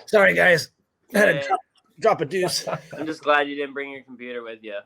Sorry, guys. I had Hey, to drop a deuce. I'm just glad you didn't bring your computer with you.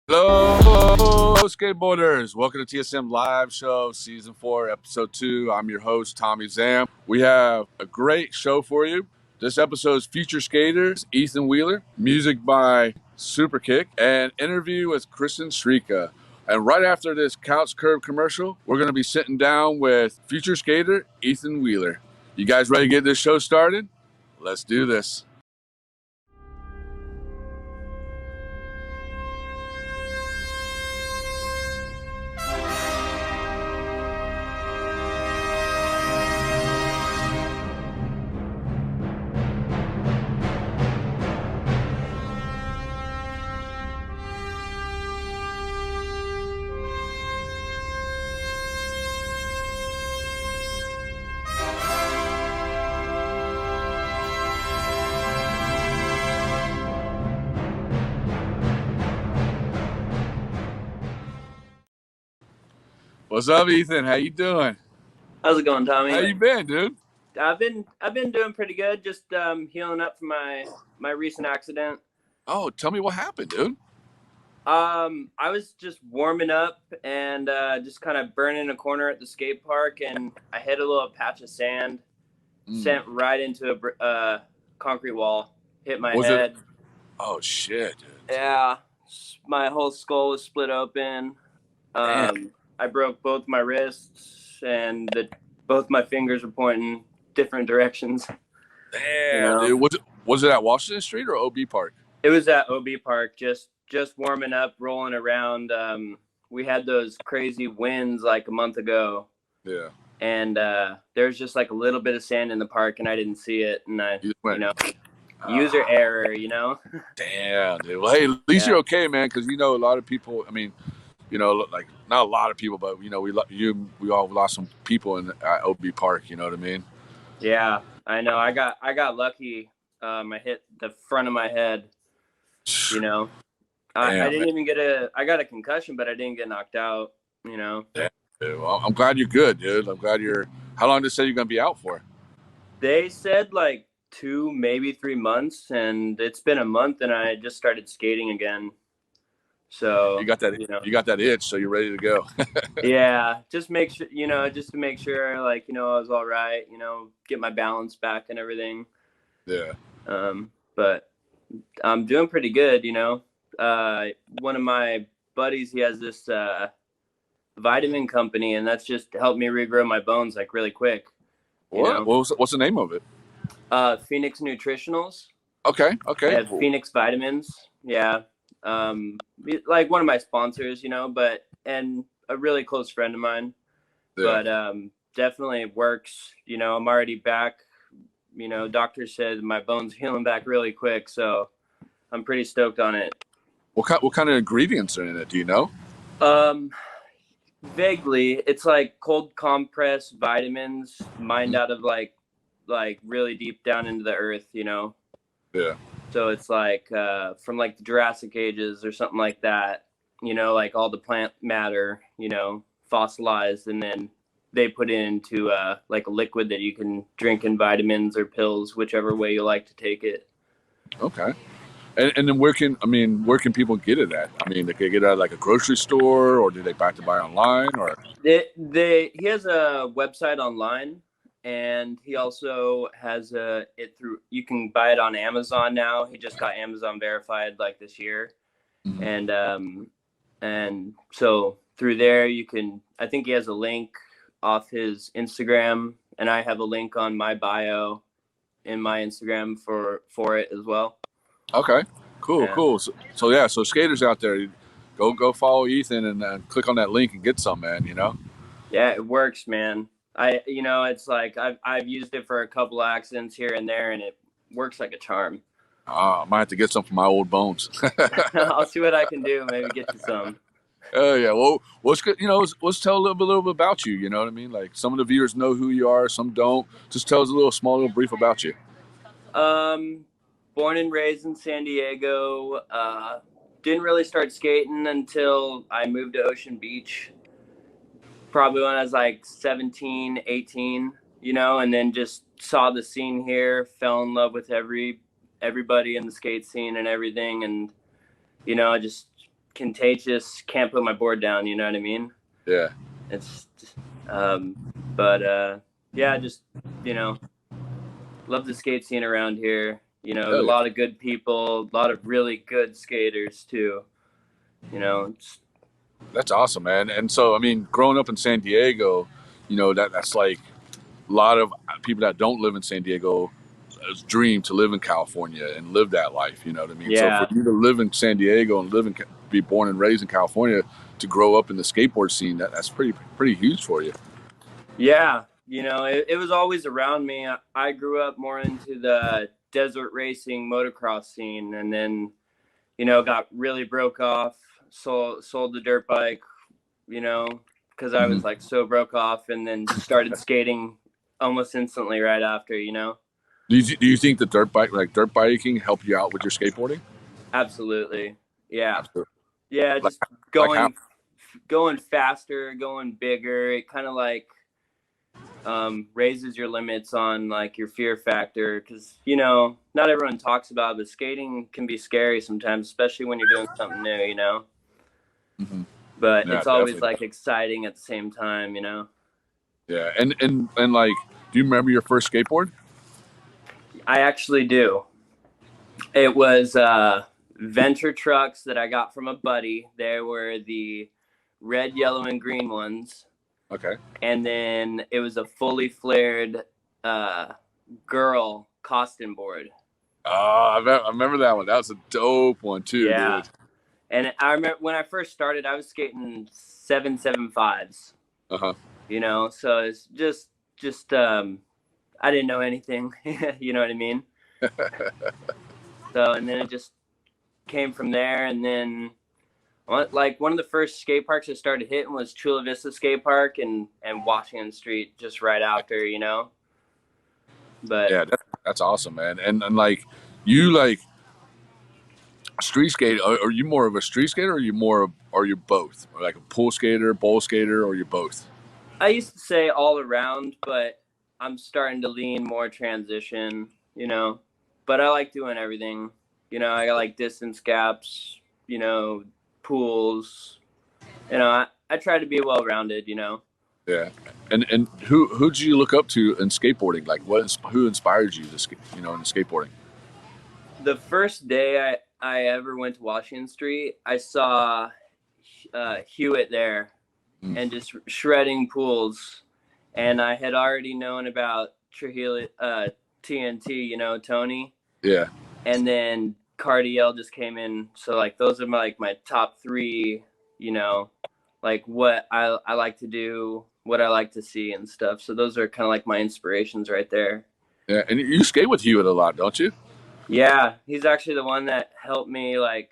Hello, skateboarders. Welcome to TSM Live Show, Season 4, Episode 2. I'm your host, Tommie Zam. We have a great show for you. This episode is feature skaters, Ethan Wheeler, music by Superkick, and interview with Kristen Seirka. And right after this Couch Curve commercial, we're going to be sitting down with future skater, Ethan Wheeler. You guys ready to get this show started? Let's do this. What's up, Ethan? How you doing? How's it going, Tommy? How you been, dude? I've been doing pretty good. Just healing up from my recent accident. Oh, tell me what happened, dude. I was just warming up and just kind of burning a corner at the skate park, and I hit a little patch of sand, sent right into a concrete wall, hit my head. Oh shit, dude. Yeah, my whole skull was split open. I broke both my wrists, and both my fingers were pointing different directions. Damn, dude. Was it at Washington Street or OB Park? It was at OB Park, just warming up, rolling around. We had those crazy winds like a month ago. Yeah. And there's just like a little bit of sand in the park, and I didn't see it. And user error, Damn, dude. Well, hey, at least you're okay, man, because a lot of people. I mean, like not a lot of people, but we all lost some people in OB Park. You know what I mean? Yeah, I know. I got lucky. I hit the front of my head. I didn't even I got a concussion, but I didn't get knocked out. Damn, dude. Well, I'm glad you're good, dude. I'm glad you're. How long did they say you're gonna be out for? They said like 2, maybe 3 months, and it's been a month, and I just started skating again. So you got that, you got that itch, so you're ready to go. Yeah, just make sure, just to make sure, like, I was all right, get my balance back and everything. Yeah. But I'm doing pretty good, one of my buddies, he has this vitamin company, and that's just helped me regrow my bones like really quick. What's the name of it? Phoenix Nutritionals. Okay. Yeah, Phoenix Vitamins. Yeah. Like one of my sponsors, and a really close friend of mine. Yeah. But definitely works. I'm already back. Doctor said my bones healing back really quick, so I'm pretty stoked on it. What kind of ingredients are in it? Do you know? Vaguely, it's like cold compress vitamins mined out of like really deep down into the earth, Yeah. So it's like from like the Jurassic ages or something like that, like all the plant matter, fossilized, and then they put it into like a liquid that you can drink in vitamins or pills, whichever way you like to take it. Okay. And then where can people get it at? I mean, they can get it at like a grocery store, or do they have to buy online, or? He has a website online, and he also has you can buy it on Amazon now. He just got Amazon verified like this year. Mm-hmm. And so through there I think he has a link off his Instagram, and I have a link on my bio in my Instagram for it as well. Okay, cool. So skaters out there, go follow Ethan and click on that link and get some, man. Yeah, it works, man. It's like I've used it for a couple accidents here and there, and it works like a charm. I might have to get some from my old bones. I'll see what I can do. Maybe get you some. Oh yeah. Well, let's get, let's tell a little bit about you. You know what I mean? Like some of the viewers know who you are, some don't. Just tell us a small little brief about you. Born and raised in San Diego. Didn't really start skating until I moved to Ocean Beach. Probably when I was like 17, 18, and then just saw the scene here, fell in love with everybody in the skate scene and everything. And, just contagious, can't put my board down. You know what I mean? Yeah. It's, yeah, just, love the skate scene around here. A lot of good people, a lot of really good skaters too. That's awesome, man. And so, I mean, growing up in San Diego, that's like a lot of people that don't live in San Diego dream to live in California and live that life. You know what I mean? Yeah. So for you to live in San Diego and be born and raised in California to grow up in the skateboard scene, that's pretty huge for you. Yeah. It was always around me. I grew up more into the desert racing motocross scene, and then, got really broke off, sold the dirt bike, because I was like so broke off, and then started skating almost instantly right after, Do you think the dirt biking helped you out with your skateboarding? Absolutely. Yeah. Absolutely. Yeah. Just going faster, going bigger. It kind of like, raises your limits on like your fear factor, because not everyone talks about it, but skating can be scary sometimes, especially when you're doing something new, but it's always definitely like exciting at the same time. Yeah. And like, do you remember your first skateboard? I actually do. It was Venture trucks that I got from a buddy. They were the red, yellow, and green ones. Okay. And then it was a fully flared girl Costin board. Oh, I remember that one. That was a dope one too, Yeah. dude. And I remember when I first started, I was skating 775s. So it's just I didn't know anything. You know what I mean? So, and then it just came from there. And then like one of the first skate parks I started hitting was Chula Vista Skate Park and Washington Street just right after, But yeah, that's awesome, man. And like you like street skate, are you more of a street skater, or are you both? Or like a pool skater, bowl skater, or you're both? I used to say all around, but I'm starting to lean more transition, but I like doing everything. I got like distance gaps, pools, I try to be well-rounded, Yeah. And who do you look up to in skateboarding? Like who inspired you to in skateboarding? The first day I ever went to Washington Street, I saw Hewitt there and just shredding pools. And I had already known about Trujillo, TNT, Tony. Yeah. And then Cardiel just came in. So like those are my top three, like what I like to do, what I like to see and stuff. So those are kind of like my inspirations right there. Yeah. And you skate with Hewitt a lot, don't you? Yeah, he's actually the one that helped me like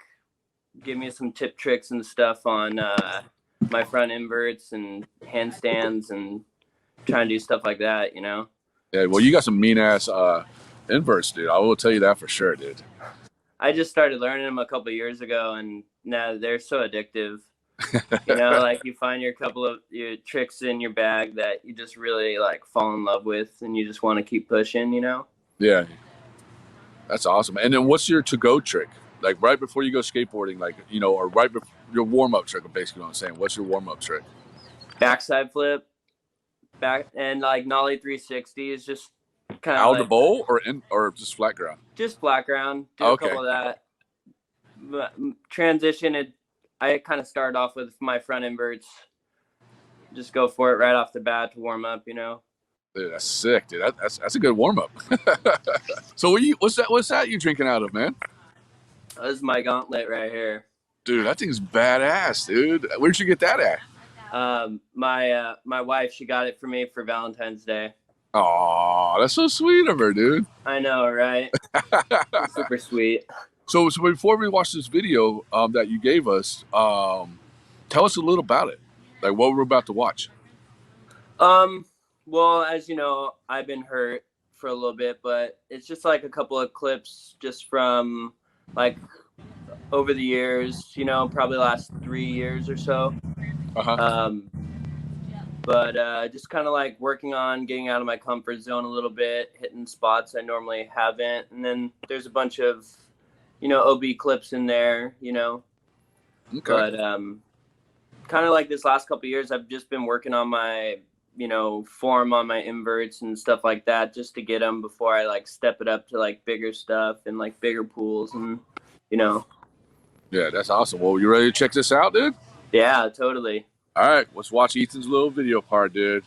give me some tip tricks and stuff on my front inverts and handstands and trying to do stuff like that, Yeah, well, you got some mean ass inverts, dude. I will tell you that for sure, dude. I just started learning them a couple of years ago, and now they're so addictive. Like you find your couple of your tricks in your bag that you just really like fall in love with, and you just want to keep pushing, Yeah, that's awesome. And then what's your to-go trick? Like right before you go skateboarding, like, or right before your warm-up trick, basically what I'm saying. What's your warm-up trick? Backside flip, back, and like nollie 360 is just kind of out like, of the bowl or just flat ground? Just flat ground. Do a couple of that. But transition, I kind of started off with my front inverts. Just go for it right off the bat to warm up, Dude, that's sick, dude. That's a good warm-up. So what's that you drinking out of, man? This is my gauntlet right here. Dude, that thing's badass, dude. Where'd you get that at? My wife, she got it for me for Valentine's Day. Oh, that's so sweet of her, dude. I know, right? Super sweet. So before we watch this video that you gave us, tell us a little about it, like what we're about to watch. Well, as you know, I've been hurt for a little bit, but it's just like a couple of clips just from like over the years, you know, probably last 3 years or so. Uh-huh. But just kind of like working on getting out of my comfort zone a little bit, hitting spots I normally haven't. And then there's a bunch of, you know, OB clips in there, you know. Okay. But kind of like this last couple of years, I've just been working on my, you know, form on my inverts and stuff like that, just to get them before I like step it up to like bigger stuff and like bigger pools and, you know. Yeah, that's awesome. Well, you ready to check this out, dude? Yeah, totally. All right, let's watch Ethan's little video part, dude.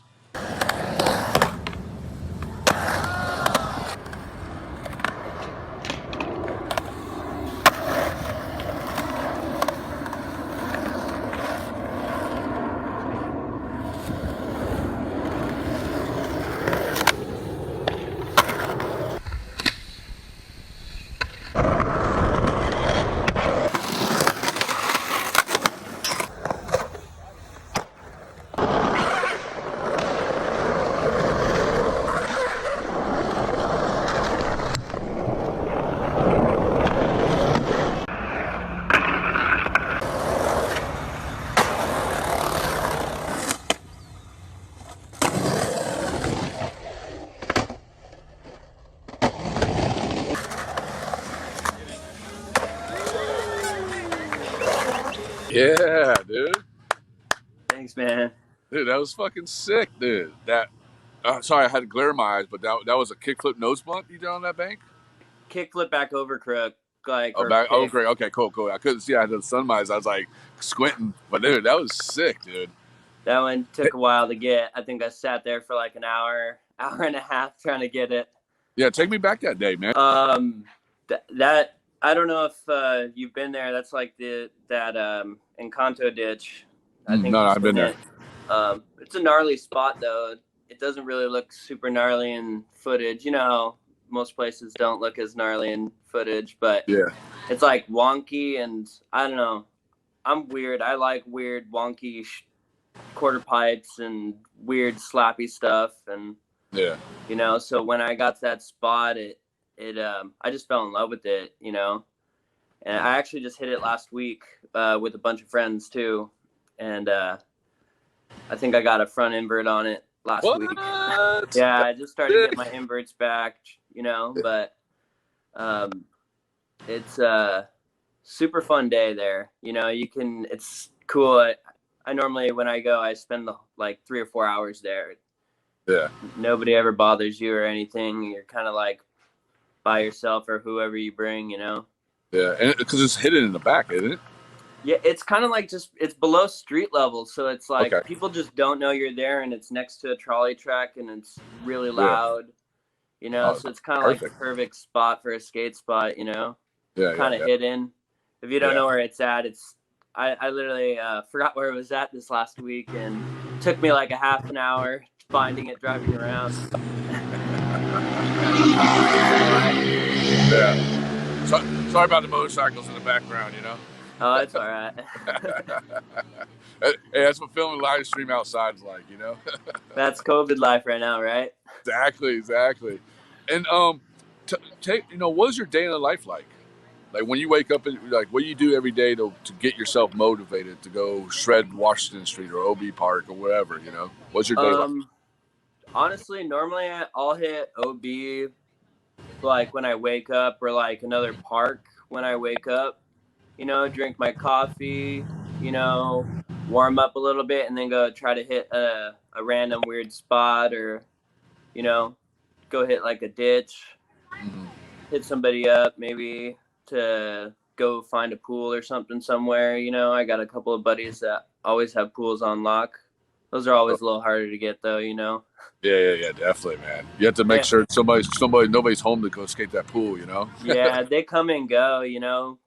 Yeah, dude. Thanks, man. Dude, that was fucking sick, dude. That. Sorry, I had to glare in my eyes, but that was a kickflip nose blunt you did on that bank. Kickflip back over crook, like. Oh, back. Oh, great. Okay, cool. I couldn't see. I had the sun in my eyes. I was like squinting, but dude, that was sick, dude. That one took a while to get. I think I sat there for like an hour and a half trying to get it. Yeah, take me back that day, man. That I don't know if you've been there. That's like that Encanto ditch. I think No, I've been there. It's a gnarly spot though. It doesn't really look super gnarly in footage. You know how most places don't look as gnarly in footage, but Yeah. it's like wonky and I don't know. I'm weird. I like weird wonky quarter pipes and weird slappy stuff and Yeah. you know, so when I got to that spot I just fell in love with it, you know. And I actually just hit it last week with a bunch of friends too. And I think I got a front invert on it last week. Yeah, I just started getting my inverts back, you know, but it's a super fun day there. You know, it's cool. I normally, when I go, I spend like 3 or 4 hours there. Yeah. Nobody ever bothers you or anything. You're kind of like by yourself or whoever you bring, you know? Yeah, and because it's hidden in the back, isn't it? Yeah, it's kind of like it's below street level. So it's like Okay. people just don't know you're there and it's next to a trolley track and it's really loud, you know? So it's kind of like the perfect spot for a skate spot, you know? Yeah. Kind of hidden. If you don't know where it's at, I literally forgot where it was at this last week and took me like a half an hour finding it, driving around. Yeah. Sorry about the motorcycles in the background, you know? Oh, that's all right. Hey, that's what filming live stream outside is like, you know? That's COVID life right now, right? Exactly. And what's your day in the life like? Like when you wake up and like, what do you do every day to get yourself motivated to go shred Washington Street or OB Park or whatever, you know? What's your day like? Honestly, normally I'll hit OB like when I wake up or like another park when I wake up, you know, drink my coffee, you know, warm up a little bit and then go try to hit a random weird spot or, you know, go hit like a ditch, hit somebody up maybe to go find a pool or something somewhere. You know, I got a couple of buddies that always have pools on lock. Those are always a little harder to get though, you know? Yeah, definitely, man. You have to make sure nobody's home to go skate that pool, you know? Yeah, they come and go, you know?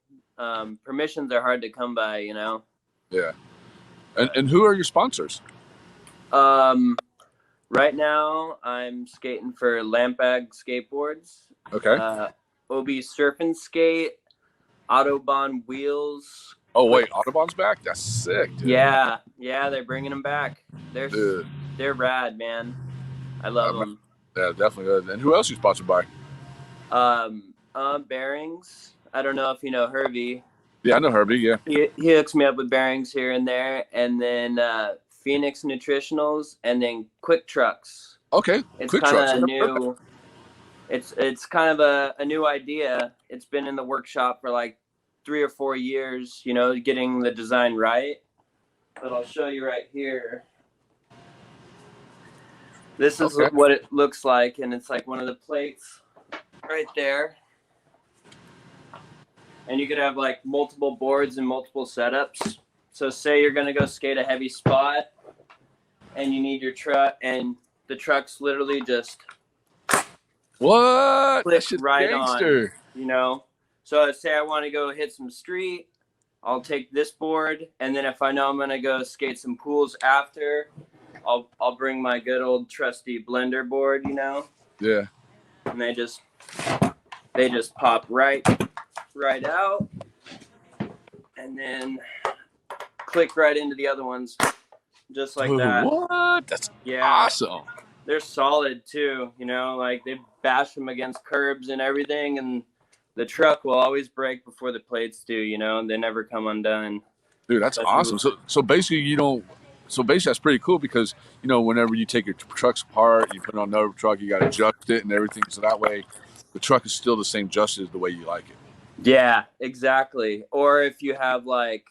Permissions are hard to come by, you know? Yeah. And who are your sponsors? Right now, I'm skating for Lampag Skateboards. Okay. OB Surf and Skate, Autobahn Wheels. Oh wait, Audubon's back. That's sick, dude. Yeah, they're bringing them back. Dude. They're rad, man. I love them. Yeah, definitely good. And who else you sponsored by? Bearings. I don't know if you know Herbie. Yeah, I know Herbie. Yeah. He hooks me up with bearings here and there, and then Phoenix Nutritionals, and then Quick Trucks. Okay. It's Quick kind Trucks. of new. It's kind of a new idea. It's been in the workshop for like 3 or 4 years, you know, getting the design right. But I'll show you right here. This is what it looks like, and it's like one of the plates right there. And you could have like multiple boards and multiple setups. So say you're gonna go skate a heavy spot and you need your truck, and the truck's literally just What? click That shit's right gangster. on, you know? So say I want to go hit some street, I'll take this board, and then if I know I'm gonna go skate some pools after, I'll bring my good old trusty blender board, you know? Yeah. And they just pop right out, and then click right into the other ones, just like that. What? That's Yeah, awesome. they're solid too, you know, like they bash them against curbs and everything, and the truck will always break before the plates do, you know, and they never come undone. Dude, that's awesome. So basically that's pretty cool because, you know, whenever you take your trucks apart, you put it on another truck, you got to adjust it and everything. So that way the truck is still the same justice the way you like it. Yeah, exactly. Or if you have like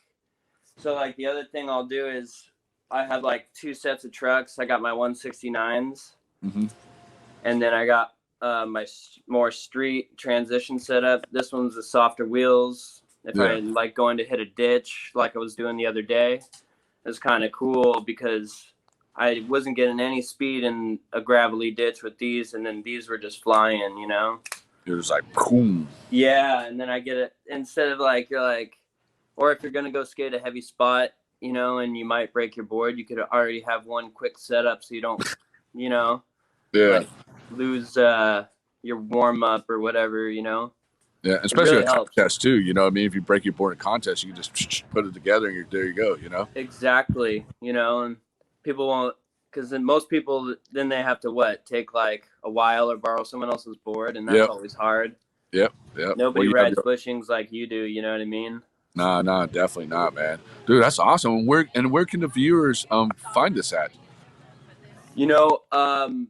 the other thing I'll do is I have like 2 sets of trucks. I got my 169s, and then I got my more street transition setup. This one's the softer wheels. If I like going to hit a ditch like I was doing the other day, it's kind of cool because I wasn't getting any speed in a gravelly ditch with these, and then these were just flying, you know? It was like, boom. Yeah, and then I get it instead of like you're like, or if you're gonna go skate a heavy spot, you know, and you might break your board, you could already have one quick setup so you don't, you know, like lose your warm up or whatever, you know. Yeah, especially really a contest too. You know, I mean, if you break your board in a contest, you can just put it together and there you go. You know. Exactly. You know, and people won't, because then most people then they have to take like a while or borrow someone else's board, and that's always hard. Yep. Nobody rides bushings like you do. You know what I mean? Nah, definitely not, man. Dude, that's awesome. Where can the viewers find this at? You know, I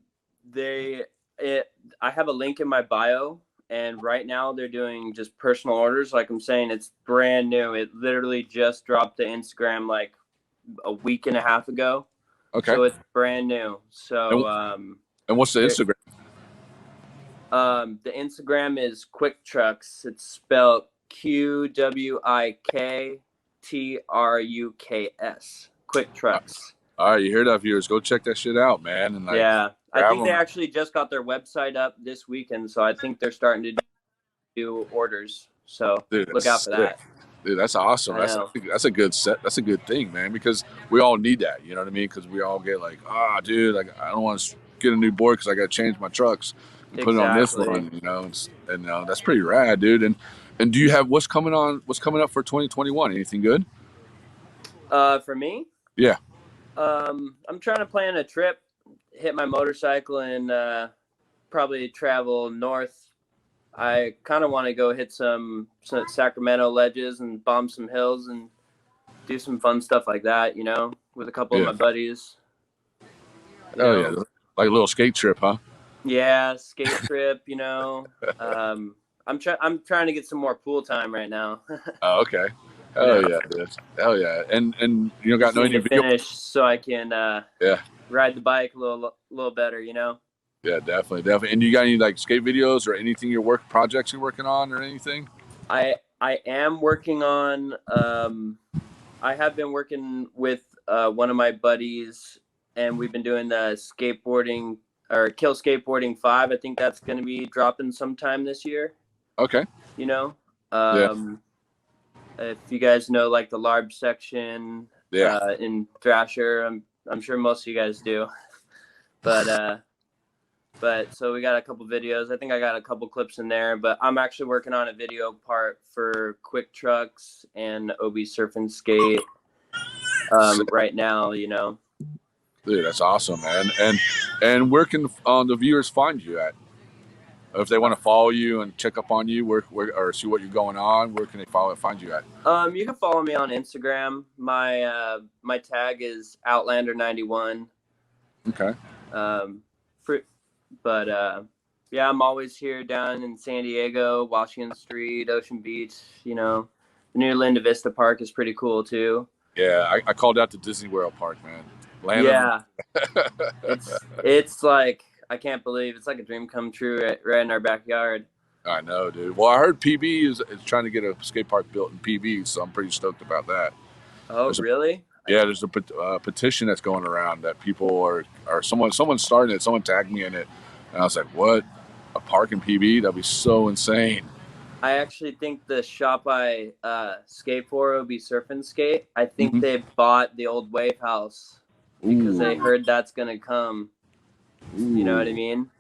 have a link in my bio, and right now they're doing just personal orders. Like I'm saying, it's brand new. It literally just dropped to Instagram like a week and a half ago. Okay. So it's brand new. So and what's the Instagram? The Instagram is Quick Trucks. It's spelled QuickTrucks. Quick Trucks. All right, you hear that, viewers? Go check that shit out, man. And I think they actually just got their website up this weekend, so I think they're starting to do orders. So look out for that. Dude, that's awesome. That's a good set. That's a good thing, man, because we all need that. You know what I mean? Because we all get like, dude, like I don't want to get a new board because I got to change my trucks and put it on this one. You know, and that's pretty rad, dude. And do you have what's coming up for 2021? Anything good? For me? Yeah. I'm trying to plan a trip, hit my motorcycle, and probably travel north. I kind of want to go hit some Sacramento ledges and bomb some hills and do some fun stuff like that, you know, with a couple of my buddies. Yeah, like a little skate trip, huh? Yeah, skate trip, you know. I'm trying to get some more pool time right now. Oh, okay. Hell yeah, dude. Hell yeah. And you got no video finish so I can ride the bike a little better, you know. Yeah, definitely. And you got any like skate videos or anything projects you're working on or anything? I am working on I have been working with one of my buddies, and we've been doing the skateboarding or Kill Skateboarding 5. I think that's going to be dropping sometime this year. Okay. You know, if you guys know like the large section in Thrasher, I'm sure most of you guys do. But so we got a couple videos. I think I got a couple clips in there, but I'm actually working on a video part for Quick Trucks and OB Surf and Skate right now, you know. Dude, that's awesome, man. And where can the viewers find you at? If they want to follow you and check up on you, where or see what you're going on, where can they find you at? You can follow me on Instagram. My tag is Outlander91. Okay. Yeah, I'm always here down in San Diego, Washington Street, Ocean Beach. You know, the new Linda Vista Park is pretty cool too. Yeah, I called out to Disney World Park, man. Yeah, it's like, I can't believe it's like a dream come true right in our backyard. I know, dude. Well, I heard PB is trying to get a skate park built in PB, so I'm pretty stoked about that. Oh, really? There's a petition that's going around that people are someone's starting it. Someone tagged me in it, and I was like, "What? A park in PB? That'd be so insane." I actually think the shop I skate for, OB Surf and Skate, I think they bought the old Wave House because they heard that's gonna come. You know what I mean?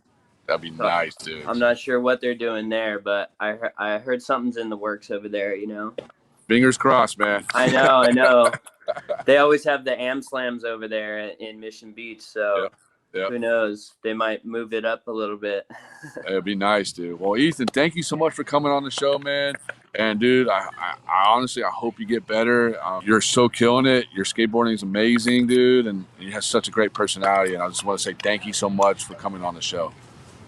That'd be nice, dude. I'm not sure what they're doing there, but I heard something's in the works over there, you know? Fingers crossed, man. I know. They always have the Am Slams over there in Mission Beach, so who knows? They might move it up a little bit. It'd be nice, dude. Well, Ethan, thank you so much for coming on the show, man. And, dude, I honestly, I hope you get better. You're so killing it. Your skateboarding is amazing, dude, and you have such a great personality. And I just want to say thank you so much for coming on the show.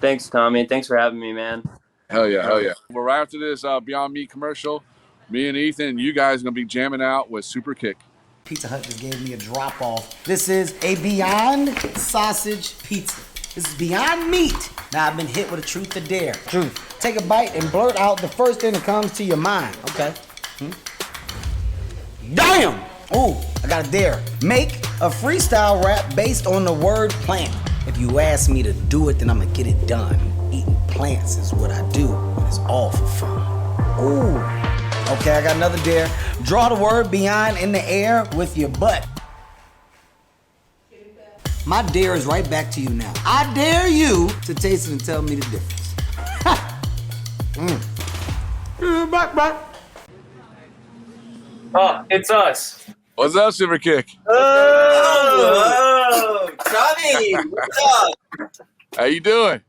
Thanks, Tommy. Thanks for having me, man. Hell yeah. Well, right after this Beyond Meat commercial, me and Ethan, you guys are going to be jamming out with Super Kick. Pizza Hut just gave me a drop-off. This is a Beyond Sausage Pizza. This is Beyond Meat. Now, I've been hit with a truth or dare. Truth. Take a bite and blurt out the first thing that comes to your mind. Okay. Damn! Ooh, I got a dare. Make a freestyle rap based on the word plant. If you ask me to do it, then I'm gonna get it done. Eating plants is what I do, and it's all for fun. Ooh. Okay, I got another dare. Draw the word beyond in the air with your butt. My dare is right back to you now. I dare you to taste it and tell me the difference. Back. Oh, it's us. What's up, Super Kick? Oh, Tommy, what's up? How you doing?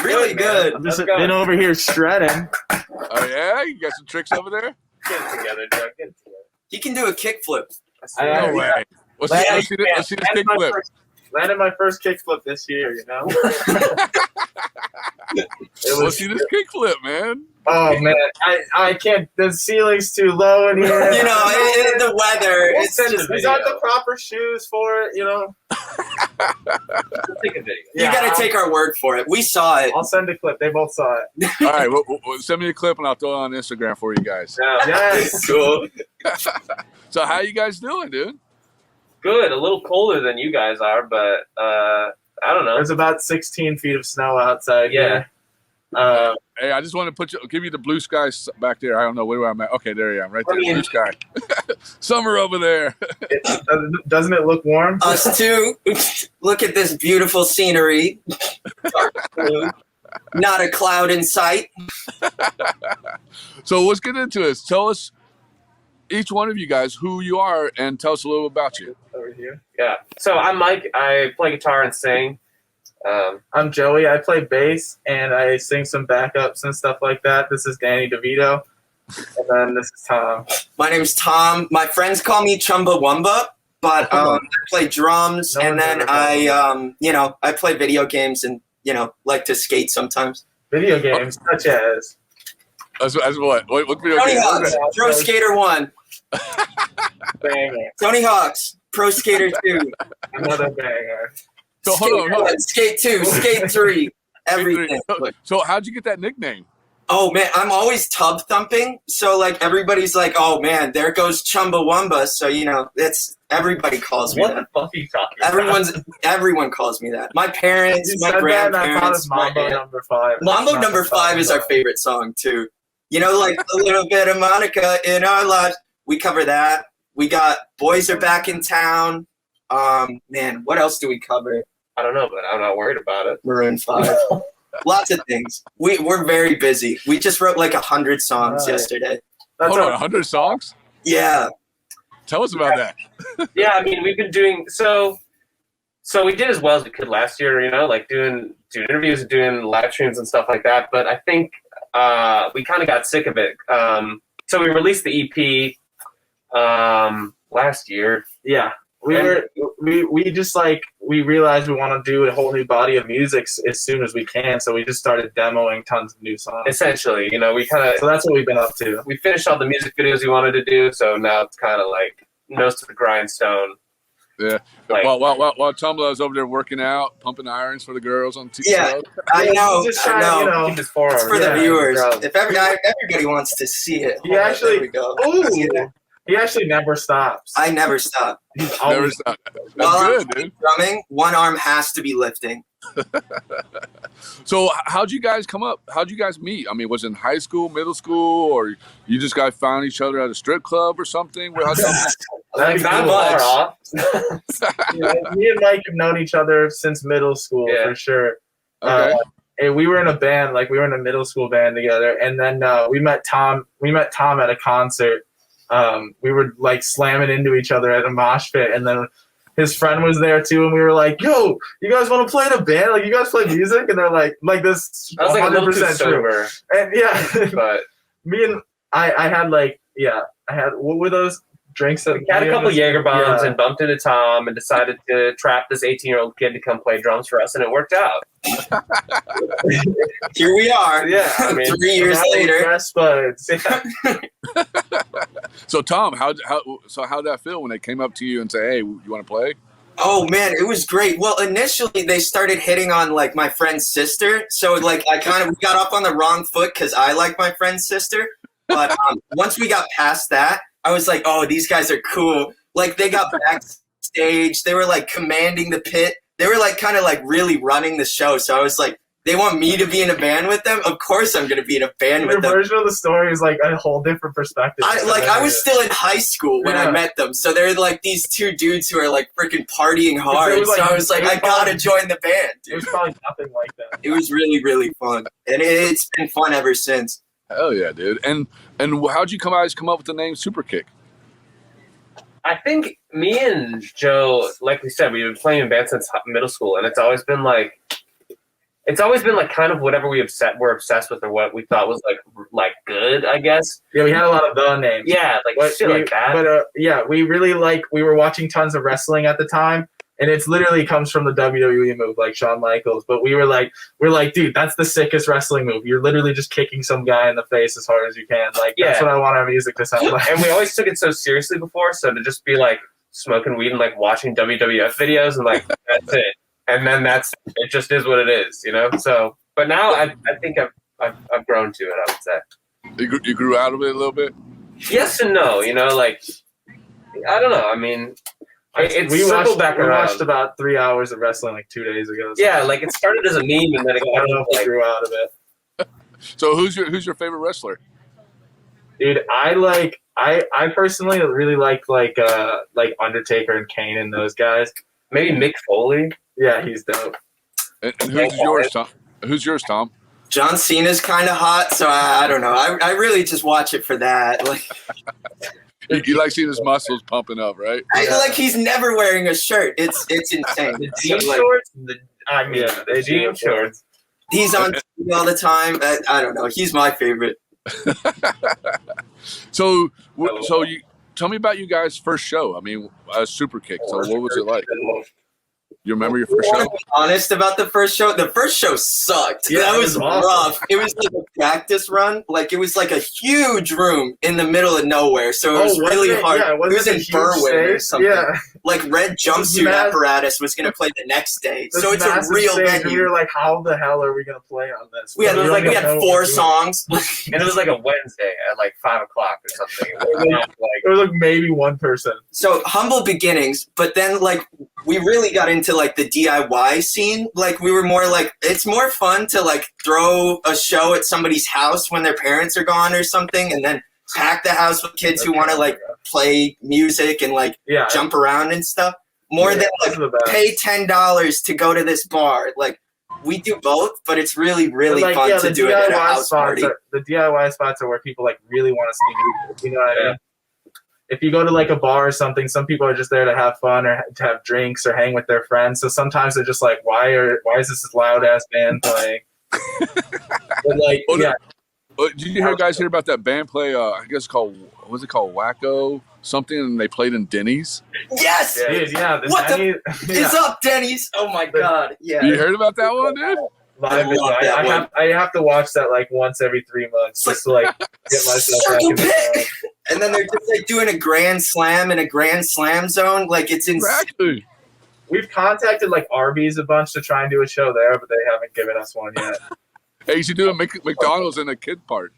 Really good. I'm just been over here shredding. Oh, yeah? You got some tricks over there? Get it together, Joe. Get it together. He can do a kickflip. No way. Let's see this kick flip. Landed my first kickflip this year, you know? Let's see this kick flip, man. Oh, man. I can't. The ceiling's too low in here. You know, the weather. It's just. These aren't the proper shoes for it, you know? We'll take a video. You got to take our word for it. We saw it. I'll send a clip. They both saw it. All right. Well, send me a clip, and I'll throw it on Instagram for you guys. Yes. Cool. So how you guys doing, dude? Good. A little colder than you guys are, but I don't know. There's about 16 feet of snow outside. Yeah. Hey, I just want to give you the blue sky back there. I don't know where I'm at. Okay, there I am, right there. Blue sky. Summer over there. Doesn't it look warm? Us too. Look at this beautiful scenery. Dark blue. Not a cloud in sight. So let's get into this. Tell us, each one of you guys, who you are, and tell us a little about you. Over here. Yeah. So I'm Mike. I play guitar and sing. I'm Joey. I play bass and I sing some backups and stuff like that. This is Danny DeVito. And then this is Tom. My name's Tom. My friends call me Chumbawamba, but I play drums, and then I play video games and, like to skate sometimes. Video games such as As what? What video Tony game? Hawk's Pro Skater 1. banger. Tony Hawk's Pro Skater 2. Another banger. So hold on. Skate 2, Skate 3, everything. So how'd you get that nickname? Oh, man, I'm always tub thumping. So, everybody's like, oh, man, there goes Chumbawamba. So, everybody calls me What that. the fuck are you talking about? Everyone calls me that. My parents, my grandparents. Mambo number 5. Mambo number 5 is our favorite song, too. A little bit of Monica in our lives. We cover that. We got Boys Are Back in Town. Man, what else do we cover? I don't know, but I'm not worried about it. Maroon 5. Lots of things. We're very busy. We just wrote like 100 songs yesterday. Hold on, 100 songs? Yeah. Tell us about that. Yeah, I mean, we've been doing so we did as well as we could last year, you know, like doing interviews and doing live streams and stuff like that. But I think we kind of got sick of it. So we released the EP last year. Yeah. We just like, we realized we want to do a whole new body of music as soon as we can. So we just started demoing tons of new songs. Essentially, you know, So that's what we've been up to. we finished all the music videos we wanted to do. So now it's kind of like nose to the grindstone. Yeah. Like- While Tumblr is over there working out, pumping irons for the girls on TV. Yeah. I know. Just I trying, know. you know. Keep his forearm. It's for the Yeah, viewers. bro. If everybody wants to see it. He actually- There we go. Ooh. He actually never stops. I never stop. He's Never always stop. That's While good, dude. drumming, one arm has to be lifting. So how'd you guys come up? How'd you guys meet? I mean, was it in high school, middle school, or you just guys found each other at a strip club or something? How'd you- Like, not much. far off. me and Mike have known each other since middle school Yeah. for sure. Okay. And we were in a band, like we were in a middle school band together. And then we met Tom. We met Tom at a concert. We were like slamming into each other at a mosh pit, and then his friend was there too, and we were like, "Yo, you guys want to play in a band? Like, you guys play music?" And they're like this, I was like a little too 100% true. sober, And yeah, but me and I had like, yeah, I had, what were those drinks that we had a couple Jaeger bombs Yeah. and bumped into Tom and decided to trap this 18-year-old kid to come play drums for us, and it worked out. Here we are. Yeah, I mean, 3 years that was later. Best buds. So Tom, how'd that feel when they came up to you and say, "Hey, you want to play?" Oh man, it was great. Well, initially they started hitting on like my friend's sister, so like we got off on the wrong foot because I like my friend's sister. But once we got past that, I was like, oh, these guys are cool. Like they got backstage, they were like commanding the pit. They were like kind of like really running the show. So I was like, they want me to be in a band with them. Of course, I'm gonna be in a band Your with them. version of the story is like a whole different perspective. I was still in high school when I Yeah. met them, so they're like these two dudes who are like freaking partying hard. was, like, So I was like, it was I gotta fun. join the band, It dude. was probably nothing like that. It was really, really fun, and it's been fun ever since. Hell yeah, dude! And how'd you guys come up with the name Superkick? I think me and Joe, like we said, we've been playing in bands since middle school, and it's always been like kind of whatever we're obsessed with, or what we thought was like good, I guess. Yeah, we had a lot of the names. Yeah, like But shit like that. But yeah, we really we were watching tons of wrestling at the time, and it's literally comes from the WWE move, like Shawn Michaels. But we're like, dude, that's the sickest wrestling move. You're literally just kicking some guy in the face as hard as you can. Like, that's Yeah. what I want our music to sound like. And we always took it so seriously before, so to just be like smoking weed and like watching WWF videos and like that's it. And then it just is what it is, you know? So, but now I think I've grown to it, I would say. You grew out of it a little bit. Yes and no, you know, like, I don't know. I mean, it's we circled back we around. watched about 3 hours of wrestling like 2 days ago. So Yeah, like it started as a meme and then it I don't know got if we like, grew out of it. So who's your favorite wrestler? Dude, I personally really like Undertaker and Kane and those guys. maybe Mick Foley. Yeah, he's dope. And who's yours, Tom? Who's yours, Tom? John Cena's kind of hot, so I don't know. I really just watch it for that. Like, You like seeing his muscles pumping up, right? like he's never wearing a shirt. It's insane. The jean So, like, shorts? The Jean shorts. he's on TV all the time. I don't know. He's my favorite. So you tell me about you guys' first show. I mean, Super Kick. So what was it like? You remember your first I want show? to be honest about the first show. The first show sucked. Yeah, that it was was awful. rough. It was like a practice run. Like it was like a huge room in the middle of nowhere. So it was really hard. Yeah, it was in Berwyn or something. Yeah, Like Red Jumpsuit massive. Apparatus was going to play the next day. this So it's a massive real stage, and we venue. were like, how the hell are we gonna play on this? We had don't we even had know what 4 we're doing. songs. And it was like a Wednesday at like 5 o'clock or something. It was not, like, There was like maybe one person. So humble beginnings, but then like we really got into like the DIY scene. Like we were more like, it's more fun to like throw a show at somebody's house when their parents are gone or something, and then pack the house with kids who want to like play music and like Yeah, jump around and stuff. more than Those are the best. pay $10 to go to this bar. Like, we do both, but it's really, really But, fun to the do it at a DIY house spots party. the DIY spots are where people like really want to see music. You know what I mean? If you go to like a bar or something, some people are just there to have fun or to have drinks or hang with their friends. So sometimes they're just like, why is this loud ass band playing? But like, yeah. Did you guys hear about that band play? I guess called Wacko something, and they played in Denny's. Yes! Dude, yeah. What Denny, It's up, Denny's! Oh my god, yeah. You heard about that one, dude? Live I love that one. I have to watch that like once every 3 months just to like get myself back Circle in the pit! zone. And then they're just like doing a grand slam in a grand slam zone. Like, it's insane. Exactly. We've contacted like Arby's a bunch to try and do a show there, but they haven't given us one yet. Hey, you should do a McDonald's in a kid part.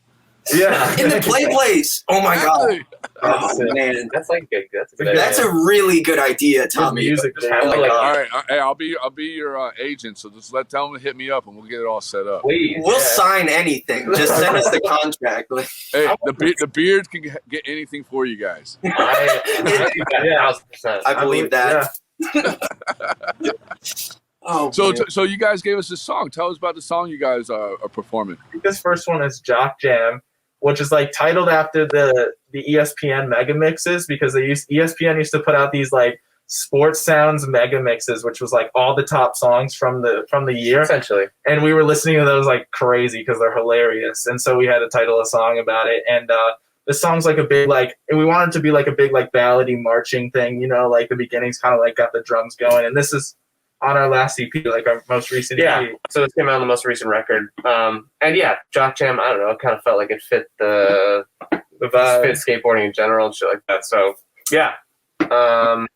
Yeah. In the play place. Oh my god. Exactly. Oh man. That's like good. That's a good That's a really good idea, Tommy. music Oh there. my Like, god. All right, hey, I'll be your agent. So just tell them to hit me up, and we'll get it all set up. Please. We'll sign anything. Just send us the contract. Like, Hey, the beard can get anything for you guys. I 1,000%. I believe that. Yeah. Oh, So man. so you guys gave us this song. Tell us about the song you guys are performing. This first one is Jock Jam, which is like titled after the ESPN mega mixes because ESPN used to put out these like sports sounds mega mixes, which was like all the top songs from the year. Essentially. And we were listening to those like crazy because they're hilarious. And so we had to title a song about it. And the song's like a big and we wanted it to be like a big like ballady marching thing, you know, like the beginning's kind of like got the drums going. And this is on our last EP, like our most recent Yeah. EP. So this came out on the most recent record. And yeah, Jock Jam, I don't know, it kind of felt like it fit the vibe. fit skateboarding in general and shit like that. So yeah. I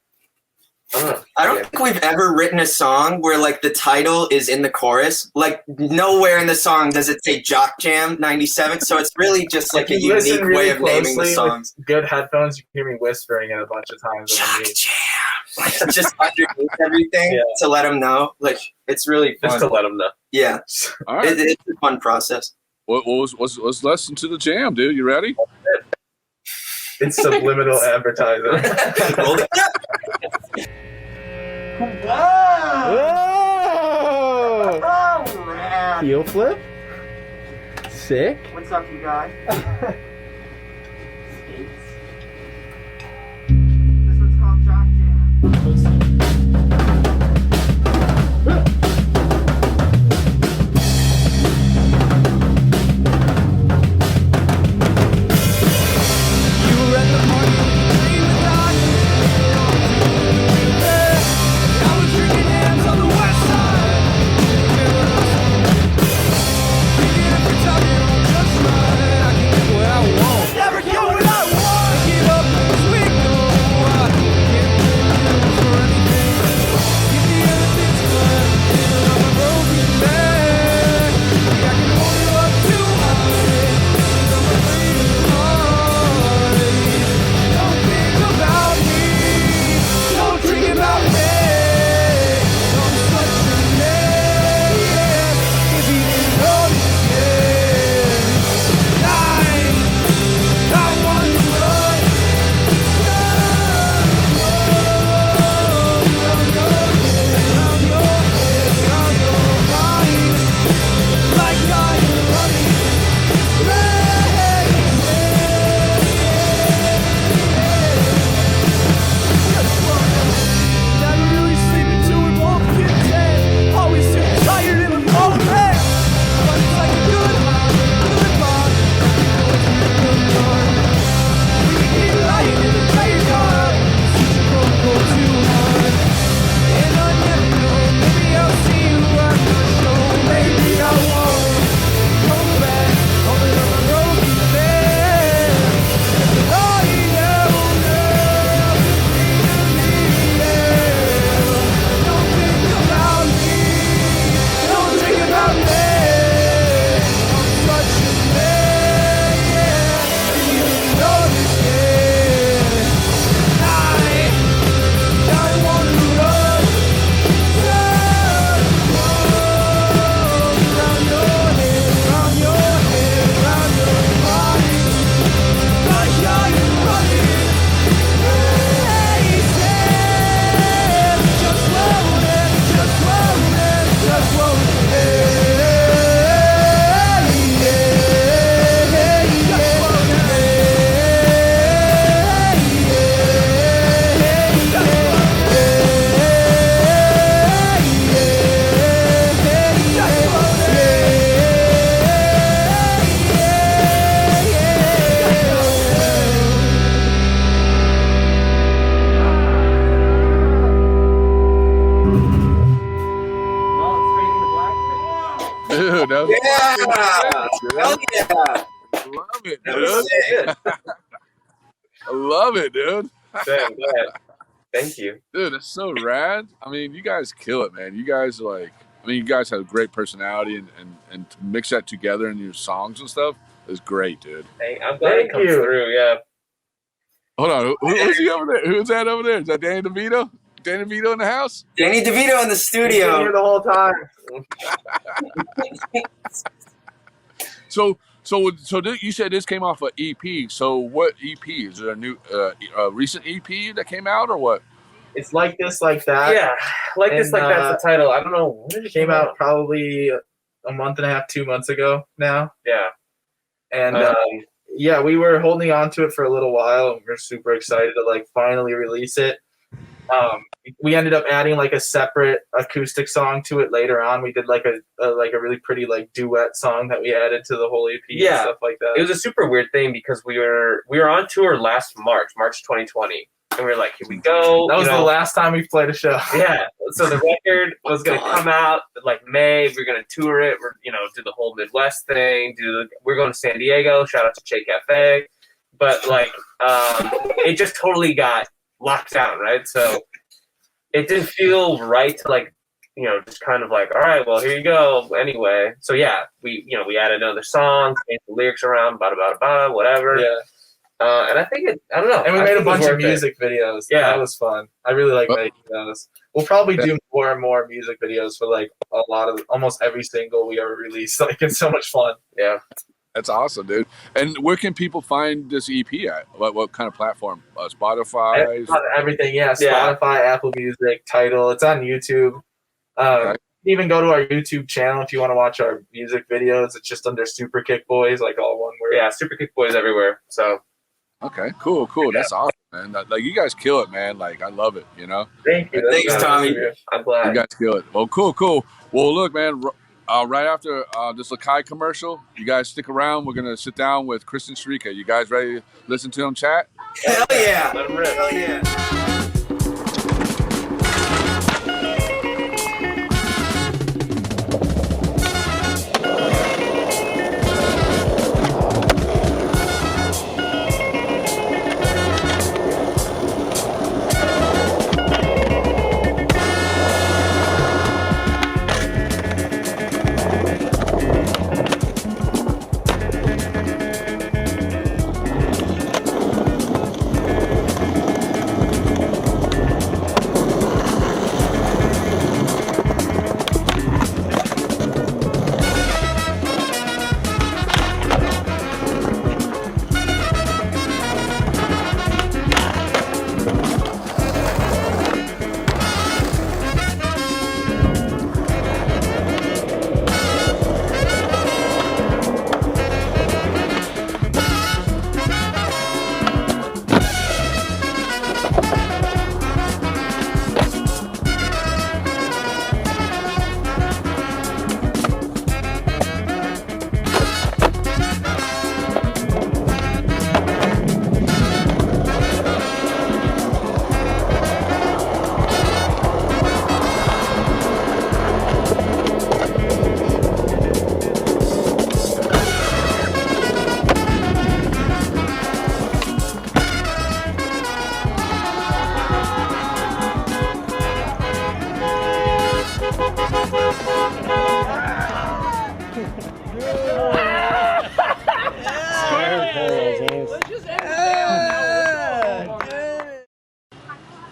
don't think we've ever written a song where like the title is in the chorus. Like nowhere in the song does it say Jock Jam 97. So it's really just like a If you listen unique really way of naming the closely songs. with good headphones, you can hear me whispering it a bunch of times. Jock underneath. Jam. Like, just underneath everything Yeah. to let them know. Like it's really Just to fun. let them know. Yeah, All right. it's a fun process. Let's listen to the jam, dude. You ready? It's subliminal advertising. Hold it up. Whoa! Oh man. Heel flip? Sick. What's up, you guys? Skates. This one's called Jock Jam. Well, Hell yeah. Love it, That was dude. sick. I love it, dude. Damn, go ahead. Thank you. Dude, that's so rad. I mean, you guys kill it, man. You guys are like, I mean, you guys have great personality, and to mix that together in your songs and stuff is great, dude. Hey, I'm glad it comes through. Yeah. Hold on, who's he over there? Who's that over there? Is that Danny DeVito? Danny DeVito in the house? Danny DeVito in the studio. Here the whole time. So you said this came off an EP. So what EP? Is there a new, recent EP that came out or what? It's Like This, Like That. Yeah, like this, And, like that's the title. I don't know when did It came out probably a month and a half, 2 months ago now. Yeah, And yeah, we were holding on to it for a little while, and we're super excited to like finally release it. We ended up adding like a separate acoustic song to it later on. We did like a really pretty like duet song that we added to the whole EP and Yeah. stuff like that. it was a super weird thing because we were on tour last March 2020, and we were like, here we go. That was you the know? last time we played a show. Yeah. So the record was going to come out like May. We're going to tour it. We're do the whole Midwest thing. We're going to San Diego. Shout out to Che Cafe. But like, it just totally got locked down, right? So it didn't feel right to like, just kind of like, all right, well, here you go. Anyway, so yeah, we added another song, changed the lyrics around, whatever. Yeah. And I think I don't know. And we I made a think it was bunch of worth it. music videos. Yeah. That was fun. I really like making those. We'll probably do more and more music videos for like almost every single we ever release. Like, it's so much fun. Yeah. That's awesome, dude. And where can people find this EP at? What kind of platform? Spotify? Everything, yeah. Yeah. Spotify, Apple Music, Tidal. It's on YouTube. Okay. Even go to our YouTube channel if you want to watch our music videos. It's just under Super Kick Boys, like all one word. Yeah, Super Kick Boys everywhere. So Okay, cool. That's awesome, man. Like, you guys kill it, man. Like, I love it, Thank you. Thanks, Tommy. I'm glad. You guys kill it. Well, cool. Well, look, man, right after this Lakai commercial, you guys stick around. We're going to sit down with Chris and SERIKA. You guys ready to listen to them chat? Hell yeah. Let 'em rip. Hell yeah.